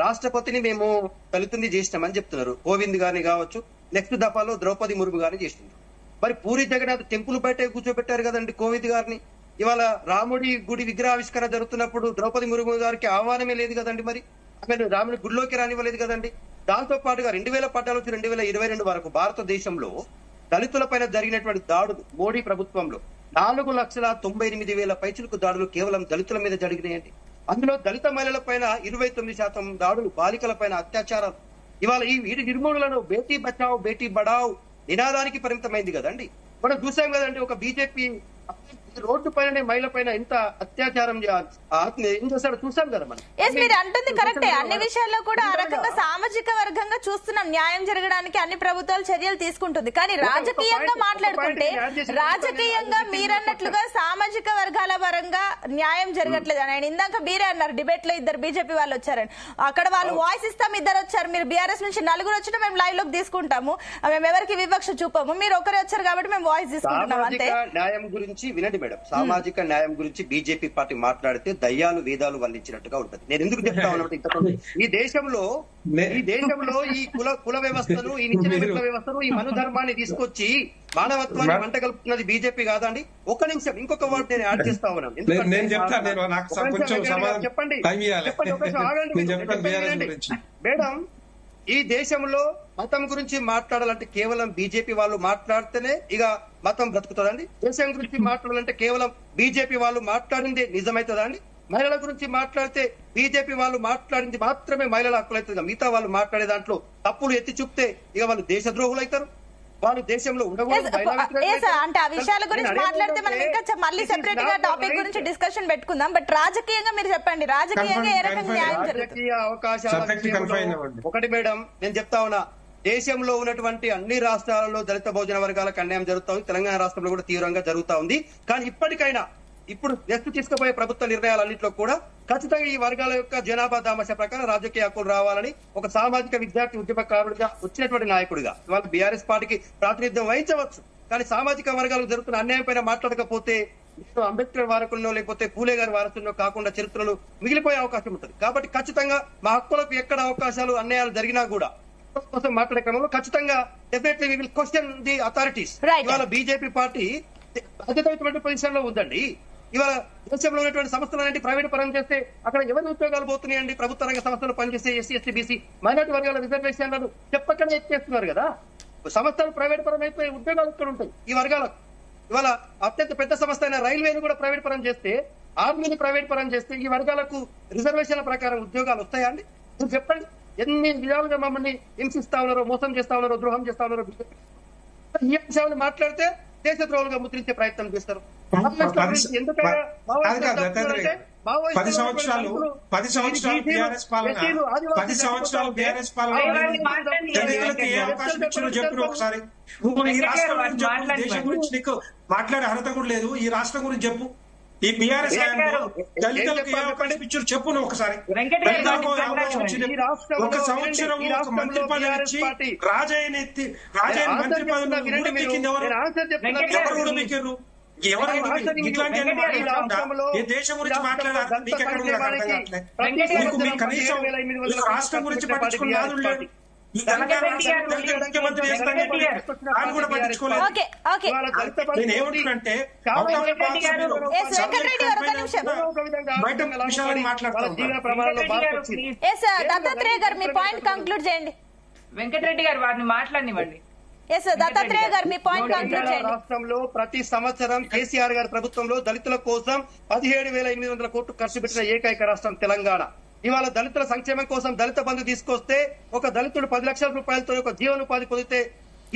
రాష్ట్రపతిని మేము దళితుని చేసినామని చెప్తున్నారు. కోవింద్ గారిని కావచ్చు, నెక్స్ట్ దఫాలో ద్రౌపది ముర్ము గారిని చేస్తున్నారు. మరి పూరి జగన్నాథ్ టెంపుల్ బయట కూర్చోబెట్టారు కదండి కోవింద్ గారిని. ఇవాళ రాముడి గుడి విగ్రహావిష్కరణ జరుగుతున్నప్పుడు ద్రౌపది ముర్ము గారికి ఆహ్వానమే లేదు కదండి. మరి ఆమె రాముడి గుడిలోకి రానివ్వలేదు కదండి. దాంతో పాటుగా 2014 నుంచి 2022 వరకు భారతదేశంలో దళితుల పైన జరిగినటువంటి దాడులు మోడీ ప్రభుత్వంలో 4,98,000 పైచులకు దాడులు కేవలం దళితుల మీద జరిగినాయండి. అందులో దళిత మహిళల పైన 29% దాడులు, బాలికల పైన అత్యాచారాలు. ఇవాళ ఈ వీటి నిర్మూలనను బేటీ బచావ్ బేటీ బడావ్ నినాదానికి పరిమితమైంది కదండి. మనం చూసాం కదండి, ఒక బీజేపీ రోడ్డు పైన మహిళ పైన ఎంత అత్యాచారం ఏం చేస్తాడో చూసాం కదా మనం. మీరు అంటుంది కరెక్టే, అన్ని విషయాల్లో కూడా ఆ రకంగా సామాజిక వర్గంగా చూస్తున్నాం. న్యాయం జరగడానికి అన్ని ప్రభుత్వాలు చర్యలు తీసుకుంటుంది, కానీ రాజకీయంగా మాట్లాడుకుంటే రాజకీయంగా మీరన్నట్లుగా సామాజిక వర్గాల పరంగా న్యాయం జరగట్లేదు అని ఇందాక మీరే అన్నారు. డిబేట్ లో ఇద్దరు బీజేపీ వాళ్ళు వచ్చారని, అక్కడ వాళ్ళు వాయిస్ ఇస్తాం, ఇద్దరు వచ్చారు. మీరు బీఆర్ఎస్ నుంచి 4 వచ్చినా మేము లైవ్ లోకి తీసుకుంటాము, మేము ఎవరికి వివక్ష చూపము. మీరు ఒకరే వచ్చారు కాబట్టి మేము వాయిస్ తీసుకుంటున్నాం అంతే. న్యాయం గురించి వినండి మేడం, సామాజిక న్యాయం గురించి బీజేపీ పార్టీ మాట్లాడితే దయ్యాలు వేదాలు వల్లించినట్టుగా ఉంటది. నేను ఎందుకు చెప్తా ఉన్నట్టు, ఈ దేశంలో ఈ కుల వ్యవస్థను, ఈ నిత్య వ్యవస్థను, ఈ మనుధర్మాన్ని తీసుకొచ్చి మానవత్వాన్ని మంట కలుపుతున్నది బీజేపీ కాదండి. ఒక నిమిషం, ఇంకొక వర్డ్ నేను యాడ్ చేస్తా ఉన్నాను. చెప్పండి మేడం, ఈ దేశంలో మతం గురించి మాట్లాడాలంటే కేవలం బీజేపీ వాళ్ళు మాట్లాడితేనే ఇక మతం బ్రతుకుతుందండి. దేశం గురించి మాట్లాడాలంటే కేవలం బీజేపీ వాళ్ళు మాట్లాడింది నిజమవుతుందా అండి? మహిళల గురించి మాట్లాడితే బీజేపీ వాళ్ళు మాట్లాడింది మాత్రమే మహిళల హక్కులు అవుతుంది. మిగతా వాళ్ళు మాట్లాడే దాంట్లో తప్పులు ఎత్తి చూపితే ఇక వాళ్ళు దేశద్రోహులు అవుతారు. వాళ్ళు దేశంలో ఉండకూడదు. అంటే ఆ విషయాల గురించి మాట్లాడితే మనం ఇంకా మళ్ళీ సెపరేట్ గా టాపిక్ గురించి డిస్కషన్ పెట్టుకుందాం. బట్ రాజకీయంగా మీరు చెప్పండి, రాజకీయంగా ఏ రకంగా న్యాయం జరుగుతుంది? రాజకీయ అవకాశాలు ఒకటి మేడం, నేను చెప్తా ఉన్నా, దేశంలో ఉన్నటువంటి అన్ని రాష్ట్రాలలో దళిత బహుజన వర్గాలకు అన్యాయం జరుగుతా ఉంది. తెలంగాణ రాష్ట్రంలో కూడా తీవ్రంగా జరుగుతా ఉంది. కానీ ఇప్పటికైనా ఇప్పుడు నెక్స్ట్ తీసుకుపోయే ప్రభుత్వ నిర్ణయాలన్నింటిలో కూడా ఖచ్చితంగా ఈ వర్గాల యొక్క జనాభా దామాష ప్రకారం రాజకీయ హక్కులు రావాలని ఒక సామాజిక విద్యార్థి ఉద్యమకారుడిగా వచ్చినటువంటి నాయకుడిగా వాళ్ళు బీఆర్ఎస్ పార్టీకి ప్రాతినిధ్యం వహించవచ్చు. కానీ సామాజిక వర్గాలకు జరుగుతున్న అన్యాయం పైన మాట్లాడకపోతే అంబేద్కర్ వారకుల్లో లేకపోతే పూలే గారి వారసుల్లో కాకుండా చరిత్రలు మిగిలిపోయే అవకాశం ఉంటుంది. కాబట్టి ఖచ్చితంగా మా హక్కులకు ఎక్కడ అవకాశాలు అన్యాయాలు జరిగినా కూడా కోసం మాట్లాడే క్రమంలో ఖచ్చితంగా definitely we will question the authorities. ఇవాళ బీజేపీ పార్టీ బాధ్యతమైనటువంటి పొజిషన్ లో ఉందండి. ఇవాళ దేశంలో ఉన్నటువంటి సంస్థలన్నింటి ప్రైవేట్ పరం చేస్తే అక్కడ ఎవరి ఉద్యోగాలు పోతున్నాయండి? ప్రభుత్వ రంగ సంస్థలు పనిచేసే ఎస్సీ ఎస్టీ బీసీ మైనార్టీ వర్గాల రిజర్వేషన్లను చెప్పకనే ఎత్తేస్తున్నారు కదా. సంస్థలు ప్రైవేట్ పరం అయిపోయి ఉద్యోగాలు ఇక్కడ ఉంటాయి ఈ వర్గాలకు. ఇవాళ అత్యంత పెద్ద సంస్థ అయిన రైల్వేని కూడా ప్రైవేట్ పరం చేస్తే, ఆర్మీని ప్రైవేట్ పరం చేస్తే ఈ వర్గాలకు రిజర్వేషన్ల ప్రకారం ఉద్యోగాలు వస్తాయా అండి? మీరు చెప్పండి. ఎన్ని విధాలుగా మమ్మల్ని హింసిస్తా ఉన్నారో, మోసం చేస్తా ఉన్నారో, ద్రోహం చేస్తా ఉన్నారో. ఈ అంశాలను మాట్లాడితే దేశద్రోహులుగా ముద్రించే ప్రయత్నం చేస్తారు. 10 సంవత్సరాలు టీఆర్ఎస్ పాలన 10 సంవత్సరాలు టీఆర్ఎస్ పాలన దళితులకు ఏ అవకాశం ఇచ్చారో చెప్పిన ఒకసారి. ఈ రాష్ట్రం గురించి చెప్పు, దేశం గురించి నీకు మాట్లాడే అర్హత కూడా లేదు. ఈ రాష్ట్రం గురించి చెప్పు. ఈ బీఆర్ఎస్ దళితులకు ఏ అవకాశం ఇచ్చారు చెప్పు నువ్వు ఒకసారి. దళితులకు అవకాశం ఇచ్చింది ఒక సంవత్సరం ఒక మంత్రి పదవి ఇచ్చి రాజయ్యని మంత్రి పదవి ఊడబెక్కింది ఎవరు ఊడబెక్కారు? ఎవరు ఇట్లాంటి ఈ దేశం గురించి మాట్లాడారు మీకు ఎక్కడ మీకు కనీసం రాష్ట్రం గురించి పట్టించుకుని నాదులు లేదు. ఈ తెలంగాణ రాష్ట్రం ముఖ్యమంత్రి ఆయన కూడా పట్టించుకోలేదు. నేను ఏమంటున్నంటే బయట విషయాలను మాట్లాడతాను. దత్తాత్రేయ గారు మీ పాయింట్ కంక్లూడ్ చేయండి. వెంకటరెడ్డి గారు వారిని మాట్లాడినివ్వండి. దత్తాత్రేయ గారు మీ పాయింట్ కంక్లూడ్ చేయండి. రాష్ట్రంలో ప్రతి సంవత్సరం కేసీఆర్ గారి ప్రభుత్వంలో దళితుల కోసం 17,800 కోట్లు ఖర్చు పెట్టిన ఏకైక రాష్ట్రం తెలంగాణ. ఇవాళ దళితుల సంక్షేమం కోసం దళిత బంధు తీసుకొస్తే ఒక దళితుడు 10 లక్షల రూపాయలతో ఒక జీవనోపాధి పొందితే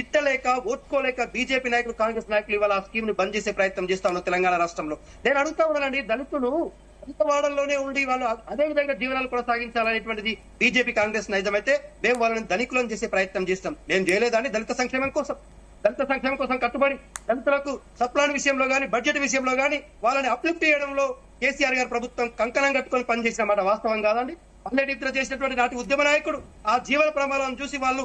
ఇట్టలేక ఓర్చుకోలేక బీజేపీ నాయకులు కాంగ్రెస్ నాయకులు ఇవాళ ఆ స్కీమ్ ని బంద్ చేసే ప్రయత్నం చేస్తా ఉన్నాం తెలంగాణ రాష్ట్రంలో. నేను అడుగుతా ఉన్నానండి, దళితులు వాడల్లోనే ఉండి వాళ్ళు అదే విధంగా జీవనాలు కొనసాగించాలనేటువంటిది బీజేపీ కాంగ్రెస్ నైజమైతే మేము వాళ్ళని ధనికులను చేసే ప్రయత్నం చేస్తాం. మేము చేయలేదని దళిత సంక్షేమం కోసం కట్టుబడి దళితులకు సప్లాన్ విషయంలో గానీ బడ్జెట్ విషయంలో గానీ వాళ్ళని అప్లిఫ్ట్ చేయడంలో కేసీఆర్ గారి ప్రభుత్వం కంకణం కట్టుకొని పనిచేసిన మాట వాస్తవం కాదండి. పల్లెటిద్ర చేసినటువంటి నాటి ఉద్యమ నాయకుడు ఆ జీవన ప్రమాణాలను చూసి వాళ్ళు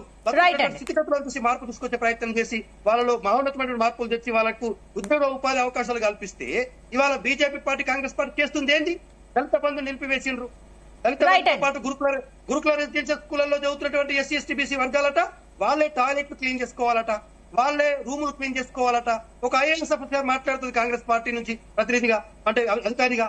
స్థితిగతులను చూసి మార్పు తీసుకొచ్చే ప్రయత్నం చేసి వాళ్ళలో మహోన్నతమైన మార్పులు తెచ్చి వాళ్ళకు ఉద్యోగ ఉపాధి అవకాశాలు కల్పిస్తే ఇవాళ బీజేపీ పార్టీ కాంగ్రెస్ పార్టీ చేస్తుంది ఏంటి? దళిత బంధు నిలిపివేసిండ్రు. దళిత పాటు గురుకుల రెసిడెన్షియల్ స్కూళ్లలో చదువుతున్నటువంటి ఎస్సీ ఎస్టీ బీసీ వర్గాలట వాళ్ళే టాయిలెట్లు క్లీన్ చేసుకోవాలట, వాళ్ళే రూములు క్లీన్ చేసుకోవాలట. ఒక ఐఏఎస్ ఆఫీసర్ మాట్లాడుతుంది కాంగ్రెస్ పార్టీ నుంచి ప్రతినిధిగా, అంటే అధికారిగా.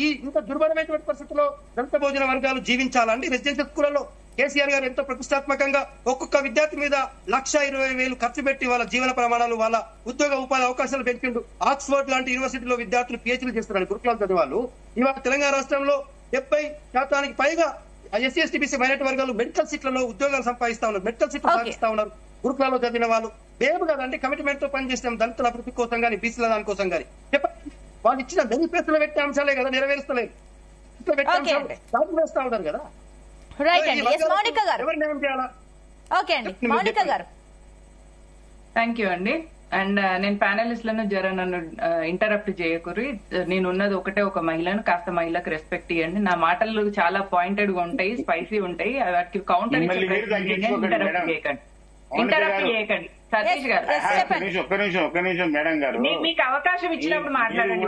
ఈ ఇంత దుర్భరమైనటువంటి పరిస్థితుల్లో దళిత భోజన వర్గాలు జీవించాలండి. రెసిడెన్షియల్ స్కూళ్లలో కేసీఆర్ గారు ఎంతో ప్రతిష్టాత్మకంగా ఒక్కొక్క విద్యార్థి మీద 1,20,000 ఖర్చు పెట్టి వాళ్ళ జీవన ప్రమాణాలు వాళ్ళ ఉద్యోగ ఉపాధి అవకాశాలు పెంచిండు. ఆక్స్ఫర్డ్ లాంటి యూనివర్సిటీలో విద్యార్థులు పిహెచ్డీ చేస్తున్నారు గురుకులాలు చదివే వాళ్ళు. ఇవాళ తెలంగాణ రాష్ట్రంలో 70% పైగా ఎస్సీ ఎస్టీ బీసీ మైనారిటీ వర్గాలు మెడికల్ సీట్లలో ఉద్యోగాలు సంపాదిస్తా ఉన్నారు, మెడికల్ సీట్లు సాధిస్తా ఉన్నారు. గురుకులాల్లో చదివిన వాళ్ళు మేము కదండి కమిట్మెంట్ తో పనిచేస్తాం దళితుల అభివృద్ధి కోసం గానీ బీసీల దాని కోసం గానీ. చెప్పండి, వాళ్ళు ఇచ్చిన బెనిఫిట్స్ పెట్టే అంశాలే కదా నెరవేరుస్తలేదు, ఇట్లా పెట్టే అంశాలు దాటి వేస్తా ఉన్నారు కదా. ఎవరు న్యాయం చేయాలా? థ్యాంక్ యూ అండి. అండ్ నేను ప్యానలిస్ట్ లను జర నన్ను ఇంటరప్ట్ చేయకూరి. నేను ఉన్నది ఒక మహిళను, కాస్త మహిళకు రెస్పెక్ట్ ఇవ్వండి. నా మాటలు చాలా పాయింటెడ్ గా ఉంటాయి, స్పైసీ ఉంటాయి, వాటికి కౌంటర్ ఇంటరప్ట్ చేయకండి. సతీష్ గారు ఒక్క నిమిషం మేడం గారు, మీకు అవకాశం ఇచ్చినప్పుడు మాట్లాడండి.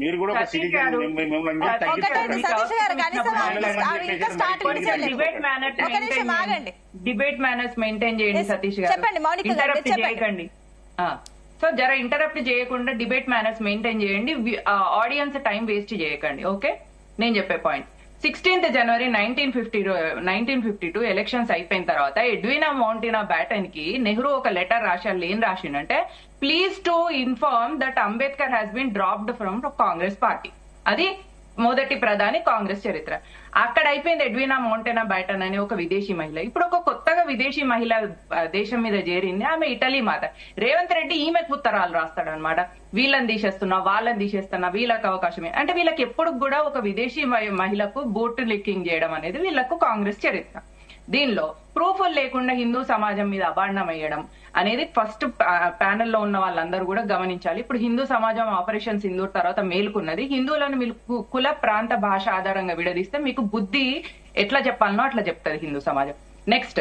మీరు కూడా ఒక సిటిజన్, డిబేట్ మేనర్స్ మెయింటైన్ చేయండి సతీష్ గారు, ఇంటరప్ట్ చేయకండి. సో జర ఇంటరప్ట్ చేయకుండా డిబేట్ మేనర్స్ మెయింటైన్ చేయండి, ఆడియన్స్ టైం వేస్ట్ చేయకండి. ఓకే, నేను చెప్పే పాయింట్ 16th January 1952 ఎలక్షన్స్ అయిపోయిన తర్వాత ఎడ్వినా మౌంటినా బ్యాటన్ కి నెహ్రూ ఒక లెటర్ రాశారు. ఏం రాసిండంటే, please to inform that Ambedkar has been dropped from Congress party. అది మొదటి ప్రధాని కాంగ్రెస్ చరిత్ర. అక్కడ అయిపోయింది. ఎడ్వినా మౌంటెనా బ్యాటన్ అనే ఒక విదేశీ మహిళ ఇప్పుడు ఒక కొత్తగా విదేశీ మహిళ దేశం మీద చేరింది. ఆమె ఇటలీ మాత. రేవంత్ రెడ్డి ఈమెకు ఉత్తరాలు రాస్తాడనమాట, వీళ్ళని తీసేస్తున్నా, వాళ్ళని తీసేస్తున్నా, వీళ్ళకి అవకాశమే. అంటే వీళ్ళకి ఎప్పుడు కూడా ఒక విదేశీ మహిళకు బోట్ లిక్కింగ్ చేయడం అనేది వీళ్ళకు కాంగ్రెస్ చరిత్ర. దీనిలో ప్రూఫ్లు లేకుండా హిందూ సమాజం మీద అభాండం వేయడం అనేది ఫస్ట్ ప్యానెల్లో ఉన్న వాళ్ళందరూ కూడా గమనించాలి. ఇప్పుడు హిందూ సమాజం ఆపరేషన్ సింధూర్ తర్వాత మేలుకున్నది. హిందువులను మీరు కుల ప్రాంత భాష ఆధారంగా విడదీస్తే మీకు బుద్ధి ఎట్లా చెప్పాలనో అట్లా చెప్తుంది హిందూ సమాజం. నెక్స్ట్,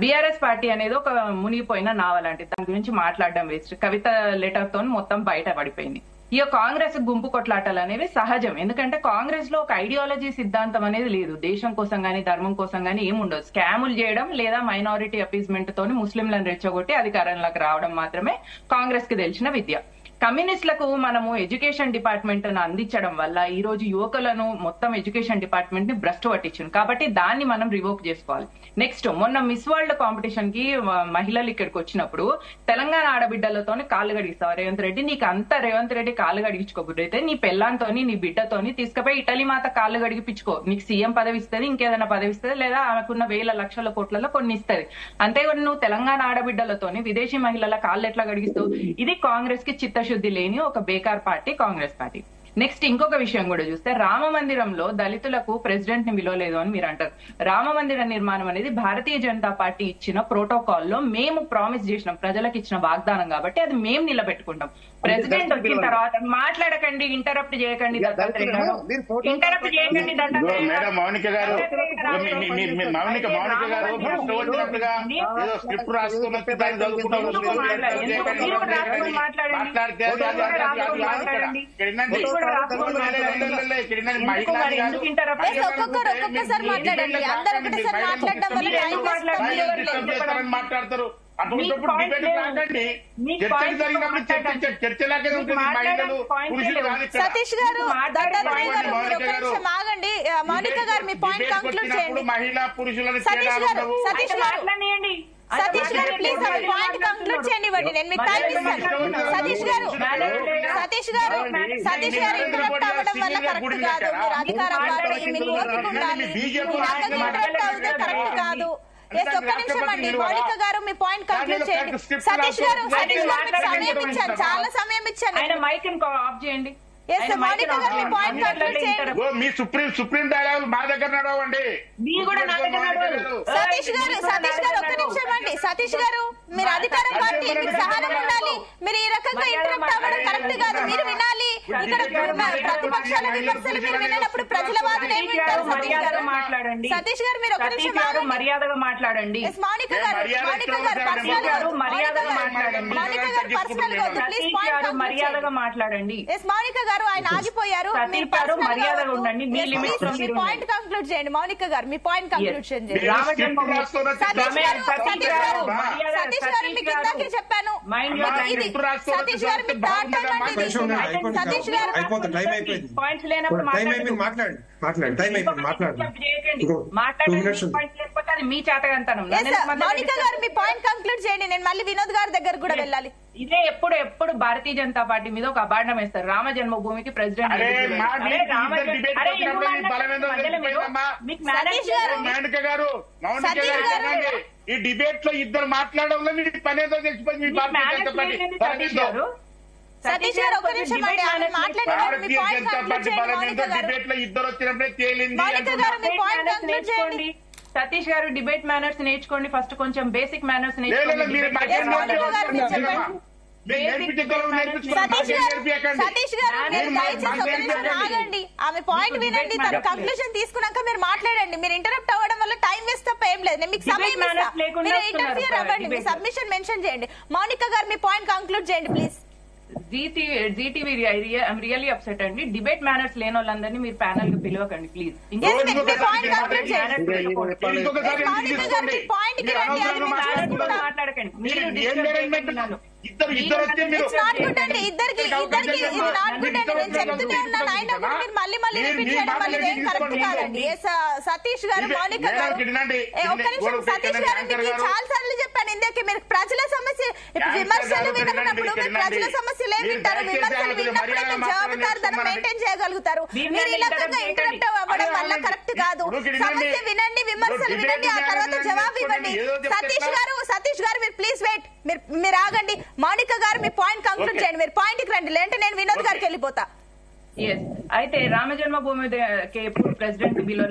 బీఆర్ఎస్ పార్టీ అనేది ఒక మునిగిపోయిన నావలాంటి, దాని గురించి మాట్లాడడం వేస్ట్. కవిత లెటర్ తో మొత్తం బయట పడిపోయింది. ఈ కాంగ్రెస్ గుంపు కొట్లాటలు అనేవి సహజం. ఎందుకంటే కాంగ్రెస్ లో ఒక ఐడియాలజీ సిద్ధాంతం అనేది లేదు. దేశం కోసం గానీ ధర్మం కోసం గానీ ఏముండదు. స్కాములు చేయడం లేదా మైనారిటీ అపీస్మెంట్ తోని ముస్లింలను రెచ్చగొట్టి అధికారంలోకి రావడం మాత్రమే కాంగ్రెస్ కి తెలిసిన విద్య. కమ్యూనిస్టులకు మనము ఎడ్యుకేషన్ డిపార్ట్మెంట్ అందించడం వల్ల ఈ రోజు యువకులను మొత్తం ఎడ్యుకేషన్ డిపార్ట్మెంట్ ని భ్రష్టు పట్టించింది. కాబట్టి దాన్ని మనం రివోక్ చేసుకోవాలి. నెక్స్ట్, మొన్న మిస్ వరల్డ్ కాంపిటీషన్ కి మహిళలు ఇక్కడికి వచ్చినప్పుడు తెలంగాణ ఆడబిడ్డలతోని కాళ్ళు గడిగిస్తావు రేవంత్ రెడ్డి. నీకు అంత రేవంత్ రెడ్డి కాళ్ళు గడిగించుకోబోతే నీ పెళ్ళాంతోని నీ బిడ్డతోని తీసుకుపోయి ఇటలీ మాత కాళ్ళు గడిగిపించుకో. నీకు సీఎం పదవి ఇస్తుంది, ఇంకేదైనా పదవి ఇస్తుంది, లేదా ఆమెకున్న వేల లక్షల కోట్లలో కొన్ని ఇస్తుంది. అంతేగాని నువ్వు తెలంగాణ ఆడబిడ్డలతోని విదేశీ మహిళల కాళ్ళు ఎట్లా గడిగిస్తావు? ఇది కాంగ్రెస్ కి చిత్తశుద్ధి లేని ఒక బేకార్ పార్టీ కాంగ్రెస్ పార్టీ. నెక్స్ట్ ఇంకొక విషయం కూడా చూస్తే రామ మందిరంలో దళితులకు ప్రెసిడెంట్ ని పిలవలేదు అని మీరు అంటారు. రామ మందిర నిర్మాణం అనేది భారతీయ జనతా పార్టీ ఇచ్చిన ప్రోటోకాల్ లో మేము ప్రామిస్ చేసినాం, ప్రజలకు ఇచ్చిన వాగ్దానం, కాబట్టి అది మేము నిలబెట్టుకుంటాం. ప్రెసిడెంట్ వచ్చిన తర్వాత మాట్లాడకండి, ఇంటరప్ట్ చేయకండి, ఇంటరప్ట్ చేయకండి. మేడం మౌనిక గారు, మౌనిక గారు వచ్చినట్టుగా ఏదో స్క్రిప్ట్ రాసుకున్నట్టు దాన్ని మాట్లాడతారు. అటువంటిప్పుడు డిబేట్ రాకండి. చర్చలు జరిగినప్పుడు చర్చలాగే ఉంటుంది. మహిళలు పురుషులు కాదు. సతీష్ గారు, ఆగండి. మౌనిక గారు మీ పాయింట్ కంక్లూడ్ చేయండి. మహిళా పురుషులను సతీష్ గారు ప్లీజ్ పాయింట్ కంక్లూడ్ చేయండి. నేను మీకు టైం ఇస్తాను. సతీష్ గారు ఇంటరప్ట్ అవ్వడం వల్ల కరెక్ట్ కాదు. మీరు అధికారం పార్టీ, మీరు ఓపిక ఉండాలి. ఇంటరప్ట్ అవుతే కరెక్ట్ కాదు. ఒక్క నిమిషం అండి. మౌనిక గారు మీ పాయింట్ కంక్లూడ్ చేయండి. సతీష్ గారు సమయం ఇచ్చాను, చాలా సమయం ఇచ్చాను. ఆయన మైక్ ఆఫ్ చేయండి. మౌనిక గారు మీ పాయింట్ కంక్లూడ్ చేయండి. మీ సుప్రీం డైలాగ్ మా దగ్గర నడవండి. సతీష్ గారు ఒక్క నిమిషం అండి. సతీష్ గారు మీరు అధికారం పార్టీ, మీకు సహనం ఉండాలి. మీరు ఈ రకంగా ఇంటరప్ట్ అవ్వడం కరెక్ట్ కాదు. మీరు వినాలి. ఇక్కడ ప్రతిపక్షాల విమర్శలు మీరు వినప్పుడు ప్రజల వాదన ఏం వింటారు? సతీష్ గారు మీరు ఒక్క నిమిషం మర్యాదగా మాట్లాడండి. మౌనిక గారు మర్యాదగా మాట్లాడండి. మౌనిక గారు ఆయన ఆగిపోయారు. మర్యాదగా ఉండండి. మీ లిమిట్ పాయింట్ కంక్లూడ్ చేయండి. మౌనిక గారు మీ పాయింట్ కంక్లూడ్ చేయండి. సతీష్ గారు మీకు ఇందాకే చెప్పాను. సతీష్ గారు మీకు సతీష్ గారు పాయింట్స్ లేనప్పుడు లేకపోతే అది మీ చేతగంతనం. మౌనిక గారు మీ పాయింట్ కంక్లూడ్ చేయండి. నేను మళ్ళీ వినోద్ గారి దగ్గర కూడా వెళ్ళాలి. ఇదే ఎప్పుడు భారతీయ జనతా పార్టీ మీద ఒక అబాండం వేస్తారు. రామ జన్మభూమికి ప్రెసిడెంట్ ఈ డిబేట్ లో ఇద్దరు మాట్లాడడంలో మీ పని ఏదో తెలిసిపోయింది. సతీష్ గారు ఒక నిమిషం అండి. భారతీయ జనతా పార్టీ బలమేందో డిబేట్ లో ఇద్దరు వచ్చినప్పుడే తేలింది. సతీష్ గారు డిబేట్ మేనర్స్ నేర్చుకోండి. ఫస్ట్ కొంచెం బేసిక్ మేనర్స్ నేర్చుకోండి. సతీష్ గారు దయచేసి ఒక నిమిషం ఆగండి. ఆమె పాయింట్ వినండి. తన కంక్లూజన్ తీసుకున్నాక మీరు మాట్లాడండి. మీరు ఇంటరప్ట్ అవ్వడం వల్ల టైం వేస్ట్ తప్ప ఏం లేదు. నేను మీకు సమయం ఇస్తాను. మీరు ఇంటర్ఫియర్ అవ్వండి. మీ సబ్మిషన్ మెన్షన్ చేయండి. మౌనిక గారు మీ పాయింట్ కంక్లూడ్ చేయండి please. Zee TV I'm really upset అండి. డిబేట్ మేనర్స్ లేని వాళ్ళందరినీ మీరు ప్యానల్ కి పిలవకండి ప్లీజ్. మాట్లాడకండి. ఇద్దరికి మళ్ళీ రిపీట్ చేయడం వల్ల ఏం కరెక్ట్ కాదండి. సతీష్ గారు, మౌనిక గారు ఒక్క నిమిషం. సతీష్ గారు మీకు చాలా సార్లు చెప్పాను ఇందాక, మీరు ప్రజల సమస్య విమర్శలు వినప్పుడు మీరు ప్రజల సమస్యలు ఏం వింటారు? విమర్శలు విన్నప్పుడే మీరు జవాబుదారీతనం మెయింటైన్ చేయగలుగుతారు. మీరు ఈ రకంగా ఇంటరప్ట్ అవ్వడం వల్ల కరెక్ట్ కాదు. సమస్య వినండి, విమర్శలు వినండి, ఆ తర్వాత జవాబు ఇవ్వండి. సతీష్ గారు మీరు ప్లీజ్ వెయిట్. మీరు ఆగండి. మౌనిక గారు మీ పాయింట్ కంక్లూడ్ చేయండి. మీరు పాయింట్ కి రండి, లేదంటే నేను వినోద్ గారికి వెళ్ళిపోతా. అయితే రామ జన్మభూమికి ఎప్పుడు ప్రెసిడెంట్ బిలో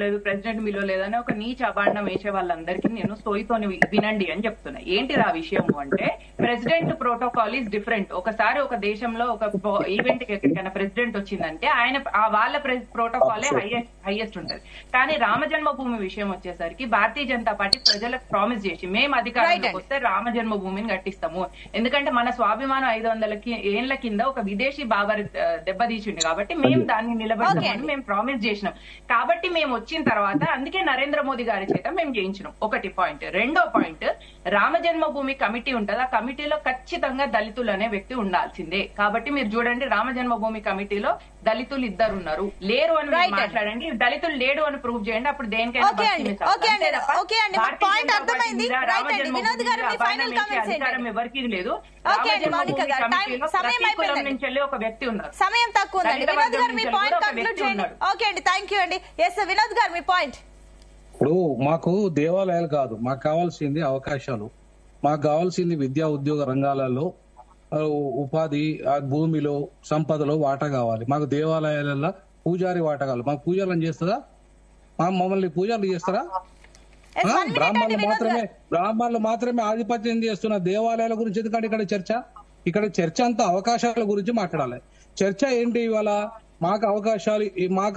అని ఒక నీచ అబాండం వేసే వాళ్ళందరికీ నేను స్టోరీతో వినండి అని చెప్తున్నా. ఏంటిది ఆ విషయము అంటే, ప్రెసిడెంట్ ప్రోటోకాల్ ఈజ్ డిఫరెంట్. ఒకసారి ఒక దేశంలో ఒక ఈవెంట్ కి ఎక్కడికైనా ప్రెసిడెంట్ వచ్చిందంటే ఆయన వాళ్ళ ప్రోటోకాలే హైయెస్ట్ ఉంటది. కానీ రామ జన్మభూమి విషయం వచ్చేసరికి భారతీయ జనతా పార్టీ ప్రజలకు ప్రామిస్ చేసి మేము అధికారంలోకి వస్తే రామ జన్మభూమిని కట్టిస్తాము. ఎందుకంటే మన స్వాభిమానం 500 ఏళ్ల కింద ఒక విదేశీ బాబర్ దెబ్బతీసిండు కాబట్టి మేము దాన్ని నిలబెడతామని మేము ప్రామిస్ చేసినాం. కాబట్టి మేము వచ్చిన తర్వాత అందుకే నరేంద్ర మోదీ గారి చేత మేము చేయించినాం. ఒకటి పాయింట్. రెండో పాయింట్, రామ జన్మభూమి కమిటీ ఉంటది. ఆ కమిటీలో ఖచ్చితంగా దళితులు అనే వ్యక్తి ఉండాల్సిందే. కాబట్టి మీరు చూడండి, రామ జన్మభూమి కమిటీలో దళితులు 2 ఉన్నారు. లేరు అని మాట్లాడండి. దళితులు లేడు అని ప్రూవ్ చేయండి. అప్పుడు దేనికైనా అధికారం ఎవరికి లేదు. నుంచి వెళ్ళి ఒక వ్యక్తి ఉన్నారు. సమయం తక్కువ ఉందండి. వినోద్ గారు మీ పాయింట్ కంక్లూడ్ చేయండి. ఓకే అండి, థ్యాంక్ యూ అండి. ఎస్ వినోద్ గారు మీ పాయింట్. ఇప్పుడు మాకు దేవాలయాలు కాదు, మాకు కావాల్సింది అవకాశాలు. మాకు కావాల్సింది విద్యా ఉద్యోగ రంగాలలో ఉపాధి, ఆ భూమిలో, సంపదలో వాటా కావాలి. మాకు దేవాలయాలలో పూజారి వాటా కావాలి. మాకు పూజలను చేస్తుందా? మమ్మల్ని పూజలు చేస్తారా? బ్రాహ్మణులు మాత్రమే ఆధిపత్యం చేస్తున్న దేవాలయాల గురించి ఎందుకంటే ఇక్కడ చర్చ అంతా అవకాశాల గురించి మాట్లాడాలి. చర్చ ఏంటి ఇవాళ? మాకు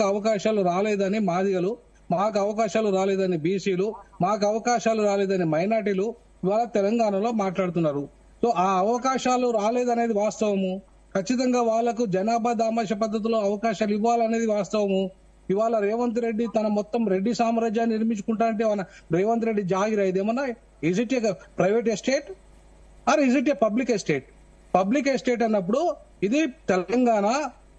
అవకాశాలు రాలేదని మాదిగలు, మాకు అవకాశాలు రాలేదని బీసీలు, మాకు అవకాశాలు రాలేదని మైనార్టీలు ఇవాళ తెలంగాణలో మాట్లాడుతున్నారు. సో ఆ అవకాశాలు రాలేదనేది వాస్తవము. ఖచ్చితంగా వాళ్లకు జనాభా దామాష పద్ధతిలో అవకాశాలు ఇవ్వాలనేది వాస్తవము. ఇవాళ రేవంత్ రెడ్డి తన మొత్తం రెడ్డి సామ్రాజ్యాన్ని నిర్మించుకుంటా అంటే రేవంత్ రెడ్డి జాగిరా ఇదేమన్నా? Is it A private estate or is it A public estate? Public estate అన్నప్పుడు ఇది తెలంగాణ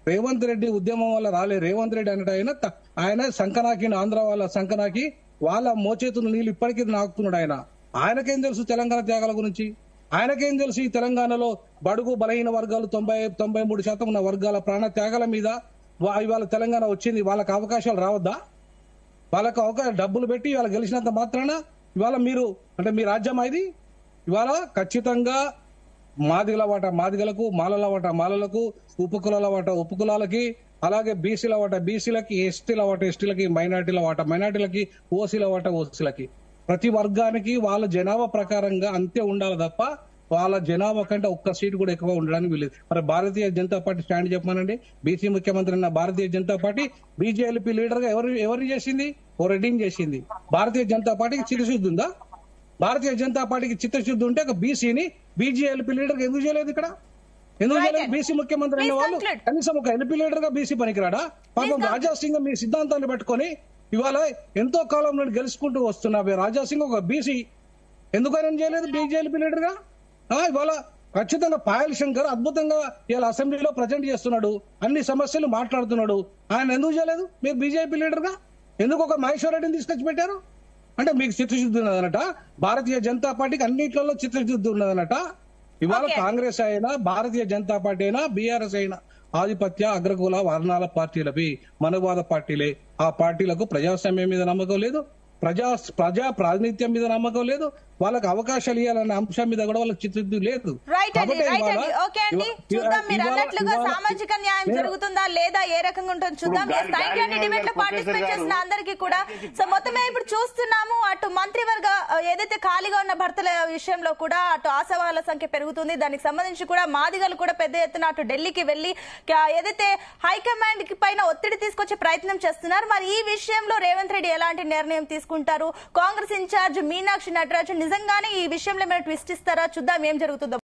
రేవంత్ రెడ్డి ఉద్యమం వల్ల రాలే. రేవంత్ రెడ్డి అన్నట్టు ఆయన సంకనాకి, ఆంధ్ర వాళ్ళ సంకనాకి వాళ్ళ మోచేతులు నీళ్ళు ఇప్పటికీ నాకుతున్నాడు. ఆయనకేం తెలుసు తెలంగాణ త్యాగాల గురించి? ఆయనకేం తెలుసు ఈ తెలంగాణలో బడుగు బలహీన వర్గాలు 93% ఉన్న వర్గాల ప్రాణ త్యాగాల మీద ఇవాళ తెలంగాణ వచ్చింది. వాళ్ళకి అవకాశాలు రావద్దా? వాళ్ళకు అవకాశం డబ్బులు పెట్టి ఇవాళ గెలిచినంత మాత్రాన ఇవాళ మీరు అంటే మీ రాజ్యం ఇది? ఇవాళ ఖచ్చితంగా మాదిగల వాటా మాదిగలకు, మాలల వాటా మాలలకు, ఉపకులాల వాటా ఉపకులాలకి, అలాగే బీసీల వాటా బీసీలకి, ఎస్టీల వాటా ఎస్టీలకి, మైనార్టీల వాటా మైనార్టీలకి, ఓసీల వాటా ఓసీలకి, ప్రతి వర్గానికి వాళ్ళ జనాభా ప్రకారంగా అంతే ఉండాలి తప్ప వాళ్ళ జనాభా కంటే ఒక్క సీటు కూడా ఎక్కువ ఉండడానికి వీలేదు. మరి భారతీయ జనతా పార్టీ స్టాండ్ చెప్పానండి. బీసీ ముఖ్యమంత్రి అన్న Bharatiya Janata party BJP leader గా ఎవరు చేసింది? ఓ రెడ్డిని చేసింది. భారతీయ జనతా పార్టీకి చిత్తశుద్ధి ఉందా? భారతీయ జనతా పార్టీకి చిత్తశుద్ధి ఉంటే ఒక బీసీని బీజేపీ లీడర్ గా ఎందుకు చేయలేదు? ఇక్కడ ఎందుకు చేయలేదు? బీసీ ముఖ్యమంత్రి అనే వాళ్ళు కనీసం ఒక ఎల్పీ లీడర్ గా బీసీ పనికిరాడా? పాపం రాజాసింగ్ మీ సిద్ధాంతాన్ని పెట్టుకొని ఇవాళ ఎంతో కాలం నుండి గెలుచుకుంటూ వస్తున్నా రాజాసింగ్ ఒక బీసీ ఎందుకు ఆయన చేయలేదు బీజేపీ లీడర్ గా? ఇవాళ ఖచ్చితంగా పాయల్ శంకర్ అద్భుతంగా ఇవాళ అసెంబ్లీలో ప్రజెంట్ చేస్తున్నాడు, అన్ని సమస్యలు మాట్లాడుతున్నాడు. ఆయన ఎందుకు చేయలేదు మీరు బీజేపీ లీడర్ గా? ఎందుకు ఒక మహేశ్వర్ రెడ్డిని తీసుకొచ్చి పెట్టారు? అంటే మీకు చిత్తశుద్ధి ఉన్నదనట. భారతీయ జనతా పార్టీకి అన్నింటిలో చిత్తశుద్ధి ఉన్నదనట. ఇవాళ కాంగ్రెస్ అయినా, భారతీయ జనతా పార్టీ అయినా, బీఆర్ఎస్ అయినా ఆధిపత్య అగ్రకుల వర్ణాల పార్టీలవి మనవాద పార్టీలే. ఆ పార్టీలకు ప్రజాస్వామ్యం మీద నమ్మకం లేదు, ప్రజా ప్రాతినిధ్యం మీద నమ్మకం లేదు, వాళ్ళకి అవకాశాలు ఇవ్వాలన్న అంశం మీద కూడా వాళ్ళకి చిత్తశుద్ధి లేదు. సామాజిక న్యాయం జరుగుతుందా లేదా, ఏ రకంగా ఉంటుందో చూద్దాం. డిబేట్ లో పార్టిసిపేట్ చేసిన అందరికీ కూడా సో మొత్తమే ఇప్పుడు చూస్తున్నాము. అటు మంత్రివర్గ ఏదైతే ఖాళీగా ఉన్న భర్తల విషయంలో కూడా అటు ఆశావాహుల సంఖ్య పెరుగుతుంది. దానికి సంబంధించి కూడా మాదిగలు కూడా పెద్ద ఎత్తున అటు ఢిల్లీకి వెళ్లి ఏదైతే హైకమాండ్ పైన ఒత్తిడి తీసుకొచ్చే ప్రయత్నం చేస్తున్నారు. మరి ఈ విషయంలో రేవంత్ రెడ్డి ఎలాంటి నిర్ణయం తీసుకుంటారు? కాంగ్రెస్ ఇన్ఛార్జ్ మీనాక్షి నటరాజన్ నిజంగానే ఈ విషయంలో ట్విస్ట్ ఇస్తారా? చూద్దాం ఏం జరుగుతుందో.